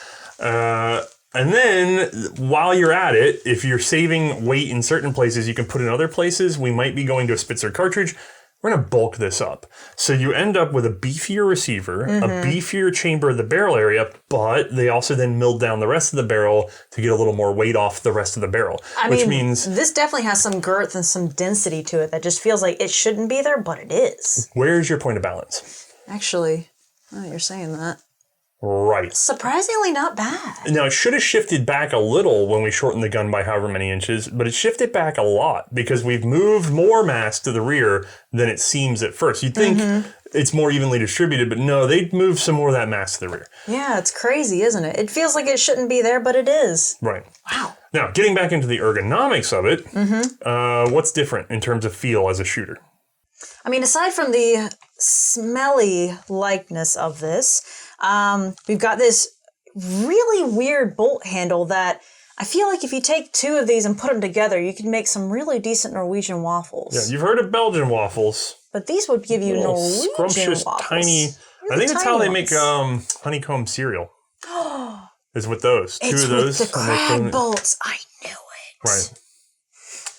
And then, while you're at it, if you're saving weight in certain places, you can put in other places. We might be going to a Spitzer cartridge. We're going to bulk this up. So you end up with a beefier receiver, a beefier chamber of the barrel area, but they also then milled down the rest of the barrel to get a little more weight off the rest of the barrel. Which means this definitely has some girth and some density to it that just feels like it shouldn't be there, but it is. Where's your point of balance? Actually, you're saying that. Right. Surprisingly not bad. Now, it should have shifted back a little when we shortened the gun by however many inches, but it shifted back a lot because we've moved more mass to the rear than it seems at first. You'd think it's more evenly distributed, but no, they moved some more of that mass to the rear. Yeah, it's crazy, isn't it? It feels like it shouldn't be there, but it is. Right. Wow. Now, getting back into the ergonomics of it, what's different in terms of feel as a shooter? I mean, aside from the smelly likeness of this, we've got this really weird bolt handle that I feel like if you take two of these and put them together, you can make some really decent Norwegian waffles. Yeah, you've heard of Belgian waffles. But these would give you Norwegian scrumptious, waffles. tiny. Really I think that's how they ones. make honeycomb cereal. Is with those. It's two of with those. the crab bolts. I knew it. Right.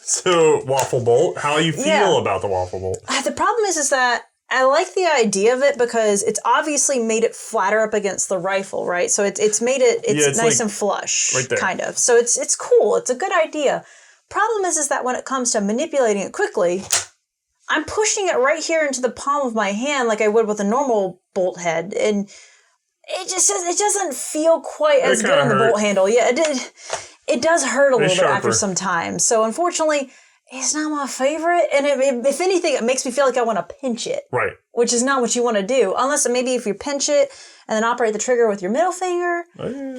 So, waffle bolt. How you feel about the waffle bolt? The problem is that I like the idea of it because it's obviously made it flatter up against the rifle, right? So it's made it it's nice like and flush, right there. kind of. So it's cool. It's a good idea. Problem is that when it comes to manipulating it quickly, I'm pushing it right here into the palm of my hand like I would with a normal bolt head, and it doesn't feel quite as good on the bolt handle. Yeah, it does hurt a little bit after some time. So unfortunately, it's not my favorite, and if anything, it makes me feel like I want to pinch it. Right. Which is not what you want to do. Unless maybe if you pinch it and then operate the trigger with your middle finger. Maybe.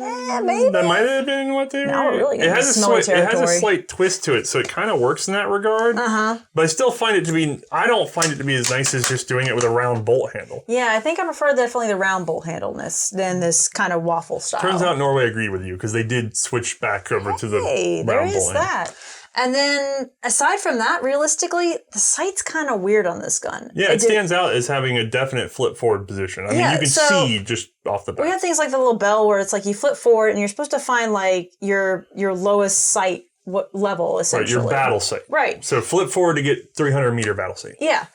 That might have been what they were. Now we're really getting into smelly territory. It has a slight twist to it, so it kind of works in that regard. But I still find it to be, I don't find it to be as nice as just doing it with a round bolt handle. Yeah, I think I prefer definitely the round bolt handleness than this kind of waffle style. Turns out Norway agreed with you, because they did switch back over to the round there bolt is handle. that. And then, aside from that, realistically, the sight's kind of weird on this gun. Yeah, it stands out as having a definite flip forward position. I mean, you can see just off the bat. We have things like the little bell where it's like you flip forward and you're supposed to find like your lowest sight level, essentially. Right, your battle sight. Right. So flip forward to get 300 meter battle sight. Yeah.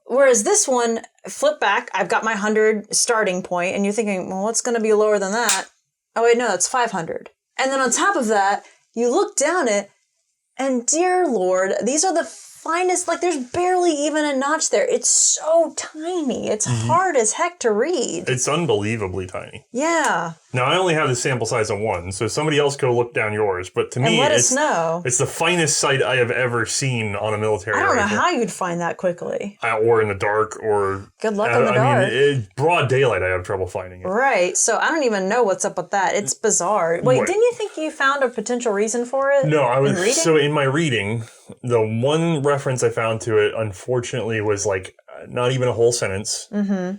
Whereas this one, flip back, I've got my 100 starting point, and you're thinking, well, what's going to be lower than that? Oh, wait, no, that's 500. And then on top of that, you look down it, and dear Lord, these are the finest, like there's barely even a notch there. It's so tiny. It's hard as heck to read. It's unbelievably tiny. Yeah. Now, I only have the sample size of one, so somebody else go look down yours. But to me, let us know. It's the finest sight I have ever seen on a military I don't know rifle. how you'd find that quickly. Or in the dark, or... Good luck in the dark. I mean, broad daylight, I have trouble finding it. Right, so I don't even know what's up with that. It's bizarre. Wait, Right. didn't you think you found a potential reason for it? No, I was... in reading? So in my reading, the one reference I found to it, unfortunately, was like not even a whole sentence. Mm-hmm.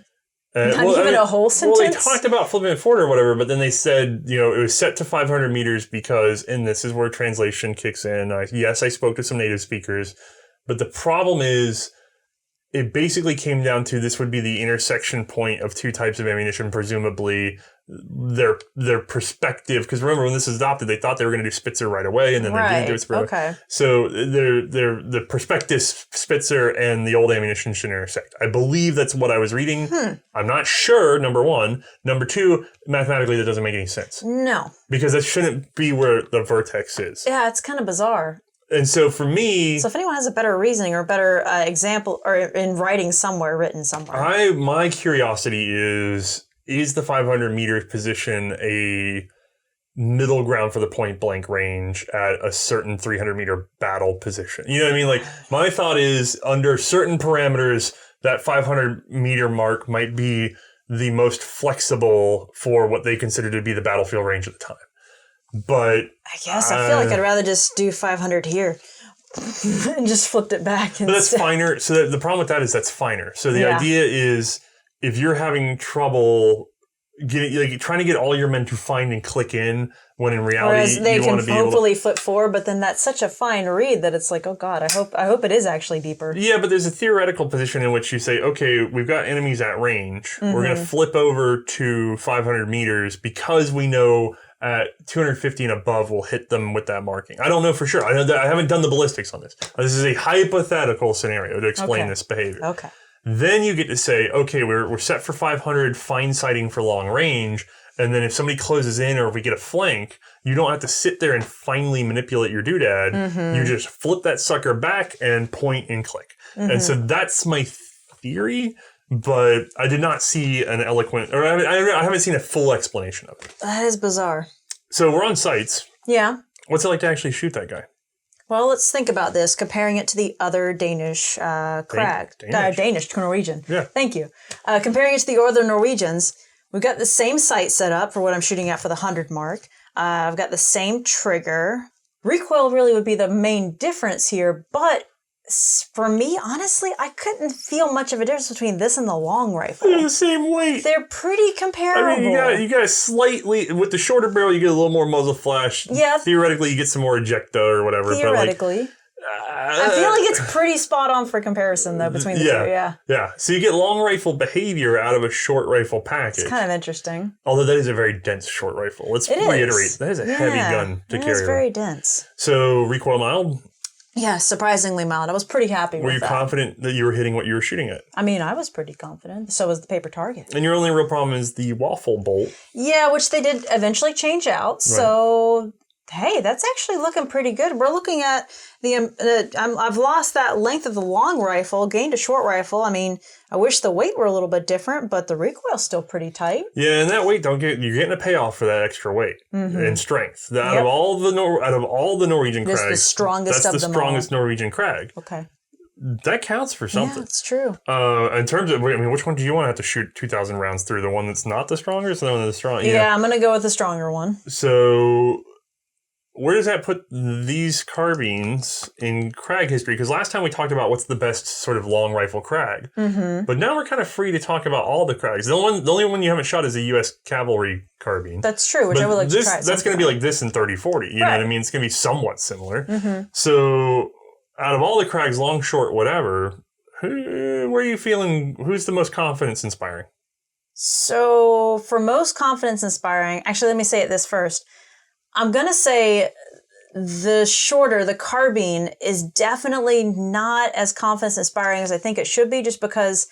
Not even a whole sentence? Well, they talked about flipping it forward or whatever, but then they said, it was set to 500 meters because, and this is where translation kicks in. Yes, I spoke to some native speakers, but the problem is it basically came down to this would be the intersection point of two types of ammunition, presumably their perspective. Because remember, when this was adopted, they thought they were going to do Spitzer right away, and then they didn't do it Spitzer. Okay. So the Perspective Spitzer and the old ammunition should intersect. I believe that's what I was reading. I'm not sure, number one. Number two, mathematically, that doesn't make any sense. No. Because that shouldn't be where the vertex is. Yeah, it's kind of bizarre. And so for me... So if anyone has a better reasoning or a better example, or in writing somewhere, written somewhere. My curiosity is the 500 meter position a middle ground for the point blank range at a certain 300 meter battle position? You know what I mean? Like, my thought is under certain parameters, that 500 meter mark might be the most flexible for what they consider to be the battlefield range at the time. But I guess I feel like I'd rather just do 500 here. and just flipped it back. But that's finer. So the problem with that is that's finer. So the idea is if you're having trouble trying to get all your men to find and click in, when in reality whereas they you can want to be hopefully flip forward, but then that's such a fine read that it's like, oh God, I hope it is actually deeper. Yeah, but there's a theoretical position in which you say, okay, we've got enemies at range. We're going to flip over to 500 meters because we know at 250 and above we'll hit them with that marking. I don't know for sure. I haven't done the ballistics on this. This is a hypothetical scenario to explain this behavior. Okay. Then you get to say, okay, we're set for 500, fine sighting for long range. And then if somebody closes in or if we get a flank, you don't have to sit there and finely manipulate your doodad. You just flip that sucker back and point and click. And so that's my theory, but I did not see an eloquent, or I haven't seen a full explanation of it. That is bizarre. So we're on sights. Yeah. What's it like to actually shoot that guy? Well, let's think about this, comparing it to the other Danish Krag. Danish to Norwegian. Yeah. Thank you. Comparing it to the other Norwegians, we've got the same sight set up for what I'm shooting at for the 100 mark. I've got the same trigger. Recoil really would be the main difference here, but for me, honestly, I couldn't feel much of a difference between this and the long rifle. They're the same weight. They're pretty comparable. I mean, you got a slightly, with the shorter barrel, you get a little more muzzle flash. Yeah. Theoretically, you get some more ejecta or whatever. Theoretically. I feel like it's pretty spot on for comparison, though, between the two. Yeah. Yeah. So you get long rifle behavior out of a short rifle package. It's kind of interesting. Although that is a very dense short rifle. Let's reiterate. That is a heavy gun to carry. It is very dense. So recoil mild? Yeah, surprisingly mild. I was pretty happy with that. Were you confident that you were hitting what you were shooting at? I mean, I was pretty confident. So was the paper target. And your only real problem is the waffle bolt. Yeah, which they did eventually change out. Right. So, hey, that's actually looking pretty good. We're looking at I've lost that length of the long rifle, gained a short rifle. I mean, I wish the weight were a little bit different, but the recoil's still pretty tight. Yeah, and that weight you're getting a payoff for that extra weight and strength. Out of all the Norwegian Krags, that's the strongest Norwegian Krag. Okay. That counts for something. Yeah, that's true. In terms of, which one do you want to have to shoot 2,000 rounds through? The one that's not the strongest, or the one that's strong? Yeah, I'm going to go with the stronger one. So, where does that put these carbines in Krag history? Because last time we talked about what's the best sort of long rifle Krag. But now we're kind of free to talk about all the Krags. The only one you haven't shot is a U.S. cavalry carbine. That's true, which I would like to try. That's going to be like this in 30-40. You know what I mean? It's going to be somewhat similar. So, out of all the Krags, long, short, whatever, where are you feeling, who's the most confidence inspiring? So, for most confidence inspiring, actually, let me say it this first. I'm going to say the carbine is definitely not as confidence inspiring as I think it should be, just because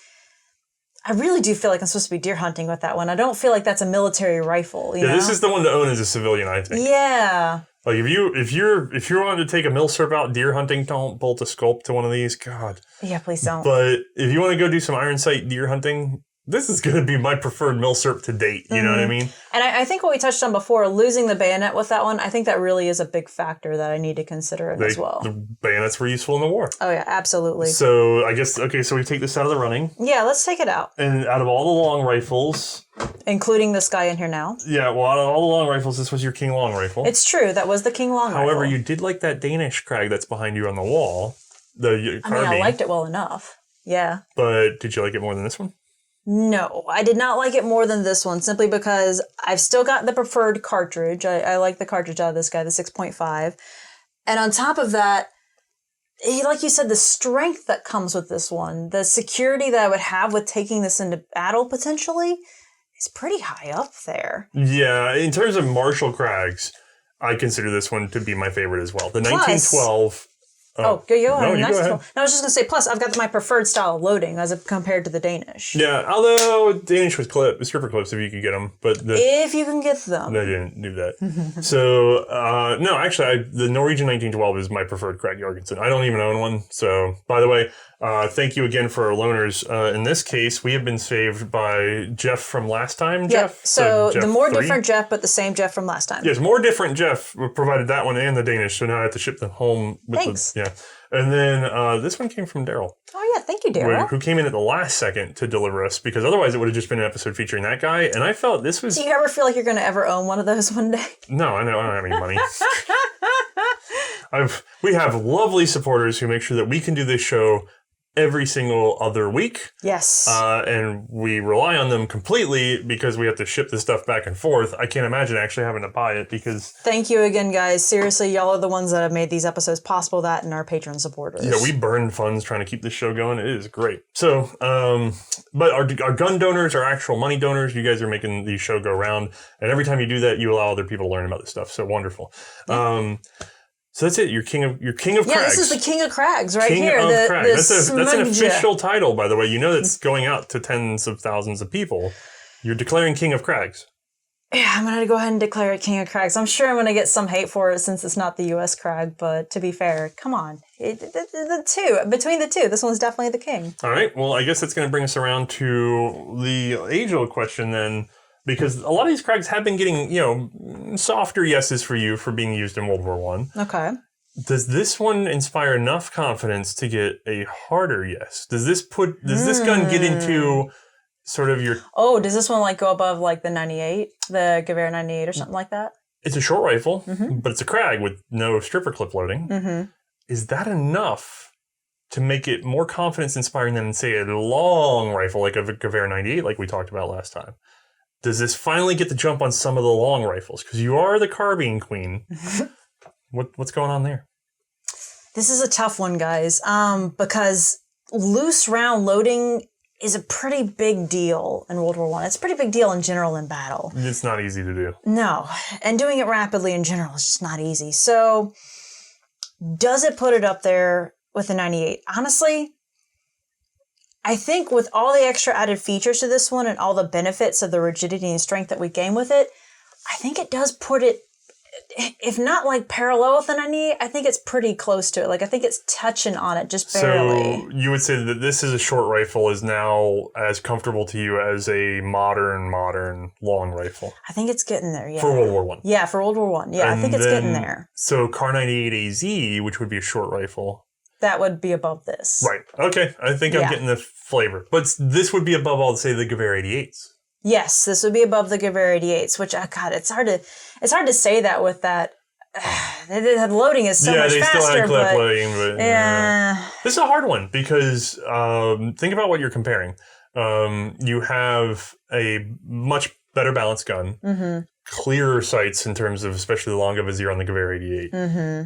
I really do feel like I'm supposed to be deer hunting with that one. I don't feel like that's a military rifle. You know? This is the one to own as a civilian, I think. Yeah. Like if you're wanting to take a milsurp out deer hunting, don't bolt a sculpt to one of these. God. Yeah, please don't. But if you want to go do some iron sight deer hunting, this is going to be my preferred milsurp to date. You know what I mean? And I think what we touched on before, losing the bayonet with that one, I think that really is a big factor that I need to consider as well. The bayonets were useful in the war. Oh, yeah, absolutely. So I guess, so we take this out of the running. Yeah, let's take it out. And out of all the long rifles... Including this guy in here now. Yeah, well, out of all the long rifles, this was your King Long rifle. It's true, that was the King Long rifle. However, you did like that Danish Krag that's behind you on the wall. The carbine. I liked it well enough. Yeah. But did you like it more than this one? No, I did not like it more than this one, simply because I've still got the preferred cartridge. I like the cartridge out of this guy, the 6.5. And on top of that, like you said, the strength that comes with this one, the security that I would have with taking this into battle potentially, is pretty high up there. Yeah, in terms of martial Krags, I consider this one to be my favorite as well. The 1912... go ahead. No, go ahead. No, I was just going to say, plus, I've got my preferred style of loading as compared to the Danish. Yeah, although Danish was stripper clips if you could get them. But if you can get them. They didn't do that. So, no, actually, the Norwegian 1912 is my preferred Krag-Jørgensen. I don't even own one. So, by the way, thank you again for our loaners. In this case, we have been saved by Jeff from last time, Jeff? So Jeff the more 3. different Jeff, but the same Jeff from last time. Yes, more different Jeff provided that one and the Danish, so now I have to ship them home. Thanks. Yeah. And then this one came from Daryl. Oh, yeah. Thank you, Daryl. Who came in at the last second to deliver us, because otherwise it would have just been an episode featuring that guy. And I felt this was... Do you ever feel like you're going to ever own one of those one day? No, I don't have any money. We have lovely supporters who make sure that we can do this show every single other week. Yes. And we rely on them completely because we have to ship this stuff back and forth. I can't imagine actually having to buy it because... Thank you again, guys. Seriously, y'all are the ones that have made these episodes possible, that and our Patreon supporters. Yeah, we burn funds trying to keep this show going. It is great. So, but our gun donors, our actual money donors, you guys are making the show go round. And every time you do that, you allow other people to learn about this stuff. So wonderful. Yeah. So that's it. You're king of Crags. Yeah, this is the King of Crags right King here. Of the Crags. That's an official title, by the way. You know that's going out to tens of thousands of people. You're declaring King of Crags. Yeah, I'm going to go ahead and declare it King of Crags. I'm sure I'm going to get some hate for it since it's not the U.S. Crag, but to be fair, come on. Between the two, this one's definitely the king. All right. Well, I guess that's going to bring us around to the age-old question then. Because a lot of these Crags have been getting, softer yeses for you for being used in World War I. Okay. Does this one inspire enough confidence to get a harder yes? Does this gun get into sort of your... Oh, does this one go above the 98? The Gevær 98 or something like that? It's a short rifle, but it's a Krag with no stripper clip loading. Mm-hmm. Is that enough to make it more confidence inspiring than, say, a long rifle like a Gevær 98 like we talked about last time? Does this finally get the jump on some of the long rifles? Because you are the carbine queen. What's going on there? This is a tough one, guys, because loose round loading is a pretty big deal in World War I. It's a pretty big deal in general in battle. It's not easy to do. No, and doing it rapidly in general is just not easy. So does it put it up there with the 98? Honestly, I think with all the extra added features to this one and all the benefits of the rigidity and strength that we gain with it, I think it does put it, if not parallel with the 98, I think it's pretty close to it. I think it's touching on it just barely. So you would say that this is a short rifle is now as comfortable to you as a modern long rifle? I think it's getting there, yeah. For World War I? Yeah, for World War I. Yeah, I think it's getting there. So Kar 98AZ, which would be a short rifle... That would be above this. Right. Okay. I think I'm getting the flavor. But this would be above all, say, the Gevær 88s. Yes, this would be above the Gevær 88s, which, God, it's hard to say that with that. The loading is so much faster. Yeah, they still have clip loading, but... Yeah. This is a hard one because think about what you're comparing. You have a much better balanced gun, clearer sights in terms of especially the longer vizier on the Gevær 88. Mm-hmm.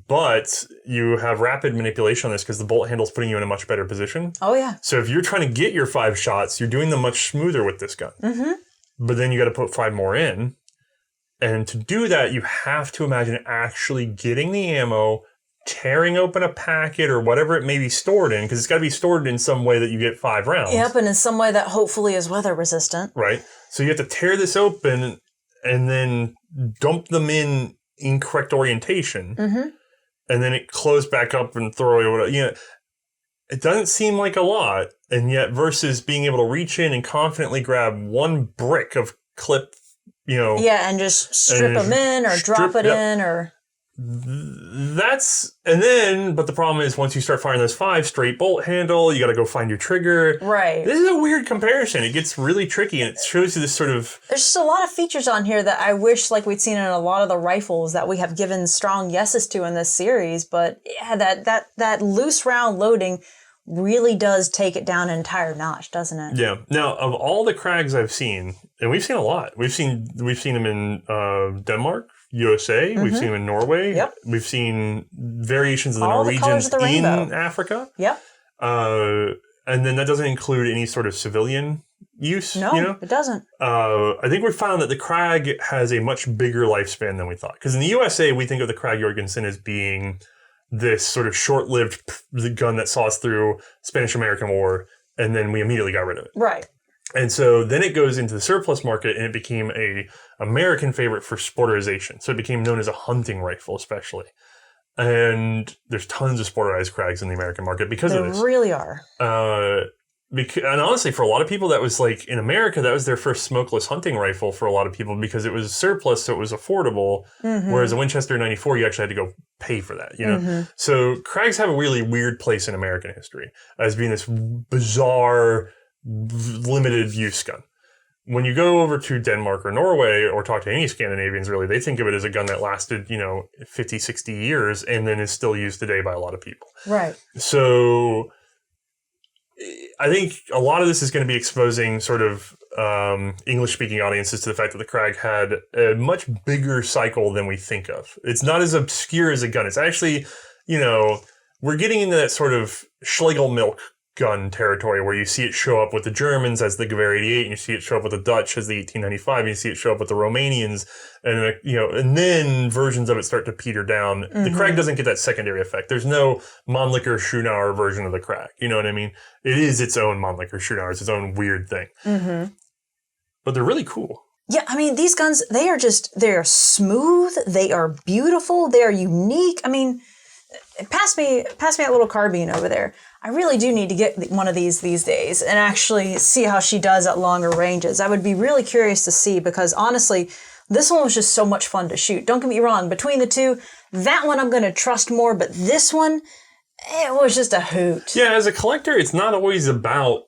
But you have rapid manipulation on this because the bolt handle's putting you in a much better position. Oh, yeah. So if you're trying to get your 5 shots, you're doing them much smoother with this gun. Mm-hmm. But then you got to put 5 more in. And to do that, you have to imagine actually getting the ammo, tearing open a packet or whatever it may be stored in, because it's got to be stored in some way that you get 5 rounds. Yep, and in some way that hopefully is weather resistant. Right. So you have to tear this open and then dump them in incorrect orientation, and then it close back up and throw away. It doesn't seem like a lot, and yet versus being able to reach in and confidently grab one brick of clip, Yeah, and just strip them in or drop it in or... But the problem is once you start firing those 5, straight bolt handle, you got to go find your trigger. Right. This is a weird comparison. It gets really tricky and it shows you this sort of... There's just a lot of features on here that I wish we'd seen in a lot of the rifles that we have given strong yeses to in this series. But yeah, that loose round loading really does take it down an entire notch, doesn't it? Yeah. Now, of all the Krags I've seen, and we've seen a lot. We've seen them in Denmark, USA. We've seen them in Norway. Yep. We've seen variations of the Norwegians in Africa. Yep. And then that doesn't include any sort of civilian use. No, it doesn't. I think we found that the Krag has a much bigger lifespan than we thought. Because in the USA, we think of the Krag-Jørgensen as being this sort of short-lived gun that saw us through Spanish-American War, and then we immediately got rid of it. Right. And so then it goes into the surplus market, and it became a American favorite for sporterization. So it became known as a hunting rifle, especially. And there's tons of sporterized Krags in the American market because of this. There really are. And honestly, for a lot of people, that was in America, that was their first smokeless hunting rifle for a lot of people because it was surplus, so it was affordable. Mm-hmm. Whereas a Winchester 94, you actually had to go pay for that, Mm-hmm. So Krags have a really weird place in American history as being this bizarre, limited use gun. when you go over to Denmark or Norway or talk to any Scandinavians, really, they think of it as a gun that lasted, 50, 60 years and then is still used today by a lot of people. Right. So I think a lot of this is going to be exposing sort of English-speaking audiences to the fact that the Krag had a much bigger cycle than we think of. It's not as obscure as a gun. It's actually, we're getting into that sort of Schlegel milk gun territory where you see it show up with the Germans as the Gevær 88, and you see it show up with the Dutch as the 1895, and you see it show up with the Romanians, and and then versions of it start to peter down. Mm-hmm. The Krag doesn't get that secondary effect. There's no Mannlicher Schönauer version of the Krag. You know what I mean? It is its own Mannlicher Schönauer. It's its own weird thing. Mm-hmm. But they're really cool. Yeah, I mean, these guns, they're smooth, they are beautiful, they are unique. I mean, pass me that little carbine over there. I really do need to get one of these days and actually see how she does at longer ranges. I would be really curious to see because honestly, this one was just so much fun to shoot. Don't get me wrong, between the two, that one I'm going to trust more, but this one, it was just a hoot. Yeah, as a collector, it's not always about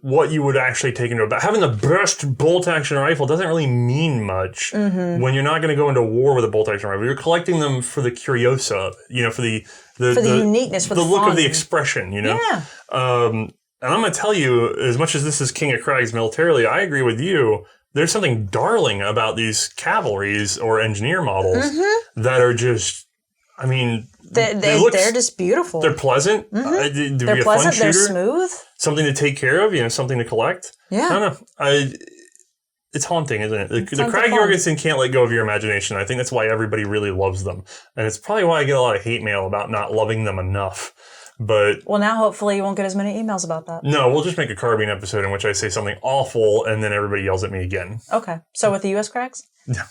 what you would actually take into account. Having the best bolt-action rifle doesn't really mean much when you're not going to go into war with a bolt-action rifle. You're collecting them for the curiosa, for the uniqueness, for the look fun. of the expression, Yeah. And I'm going to tell you, as much as this is King of Krags militarily, I agree with you. There's something darling about these cavalries or engineer models that are just, I mean, they're just beautiful. They're pleasant. They're pleasant. They're smooth. Something to take care of, something to collect. Yeah. I don't know. It's haunting, isn't it? The Krag-Jørgensen can't let go of your imagination. I think that's why everybody really loves them. And it's probably why I get a lot of hate mail about not loving them enough. But well, now hopefully you won't get as many emails about that. No, we'll just make a Carbine episode in which I say something awful and then everybody yells at me again. Okay. So with the U.S. Krags? No.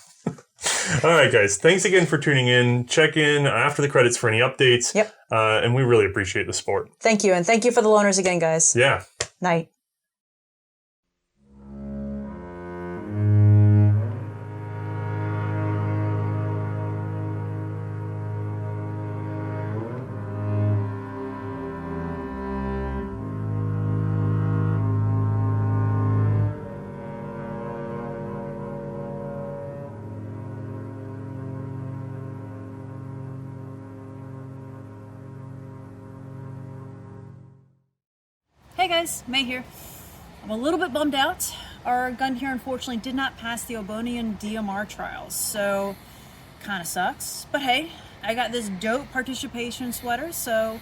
All right, guys. Thanks again for tuning in. Check in after the credits for any updates. Yep. And we really appreciate the support. Thank you. And thank you for the loaners again, guys. Yeah. Night. Hey guys, Mae here. I'm a little bit bummed out. Our gun here unfortunately did not pass the Othonian DMR trials, so kind of sucks. But hey, I got this dope participation sweater, so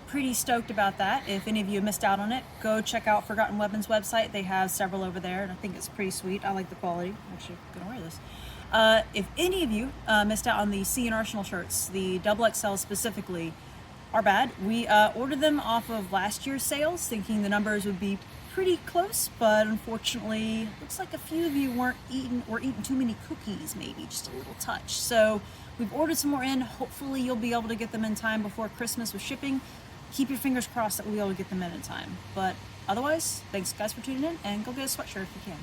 pretty stoked about that. If any of you missed out on it, go check out Forgotten Weapons website. They have several over there, and I think it's pretty sweet. I like the quality. Actually, I'm gonna wear this. If any of you missed out on the C&Rsenal shirts, the XXL specifically, are bad. We ordered them off of last year's sales, thinking the numbers would be pretty close, but unfortunately, looks like a few of you were eating too many cookies, maybe just a little touch. So we've ordered some more in. Hopefully, you'll be able to get them in time before Christmas with shipping. Keep your fingers crossed that we'll be able to get them in time. But otherwise, thanks guys for tuning in, and go get a sweatshirt if you can.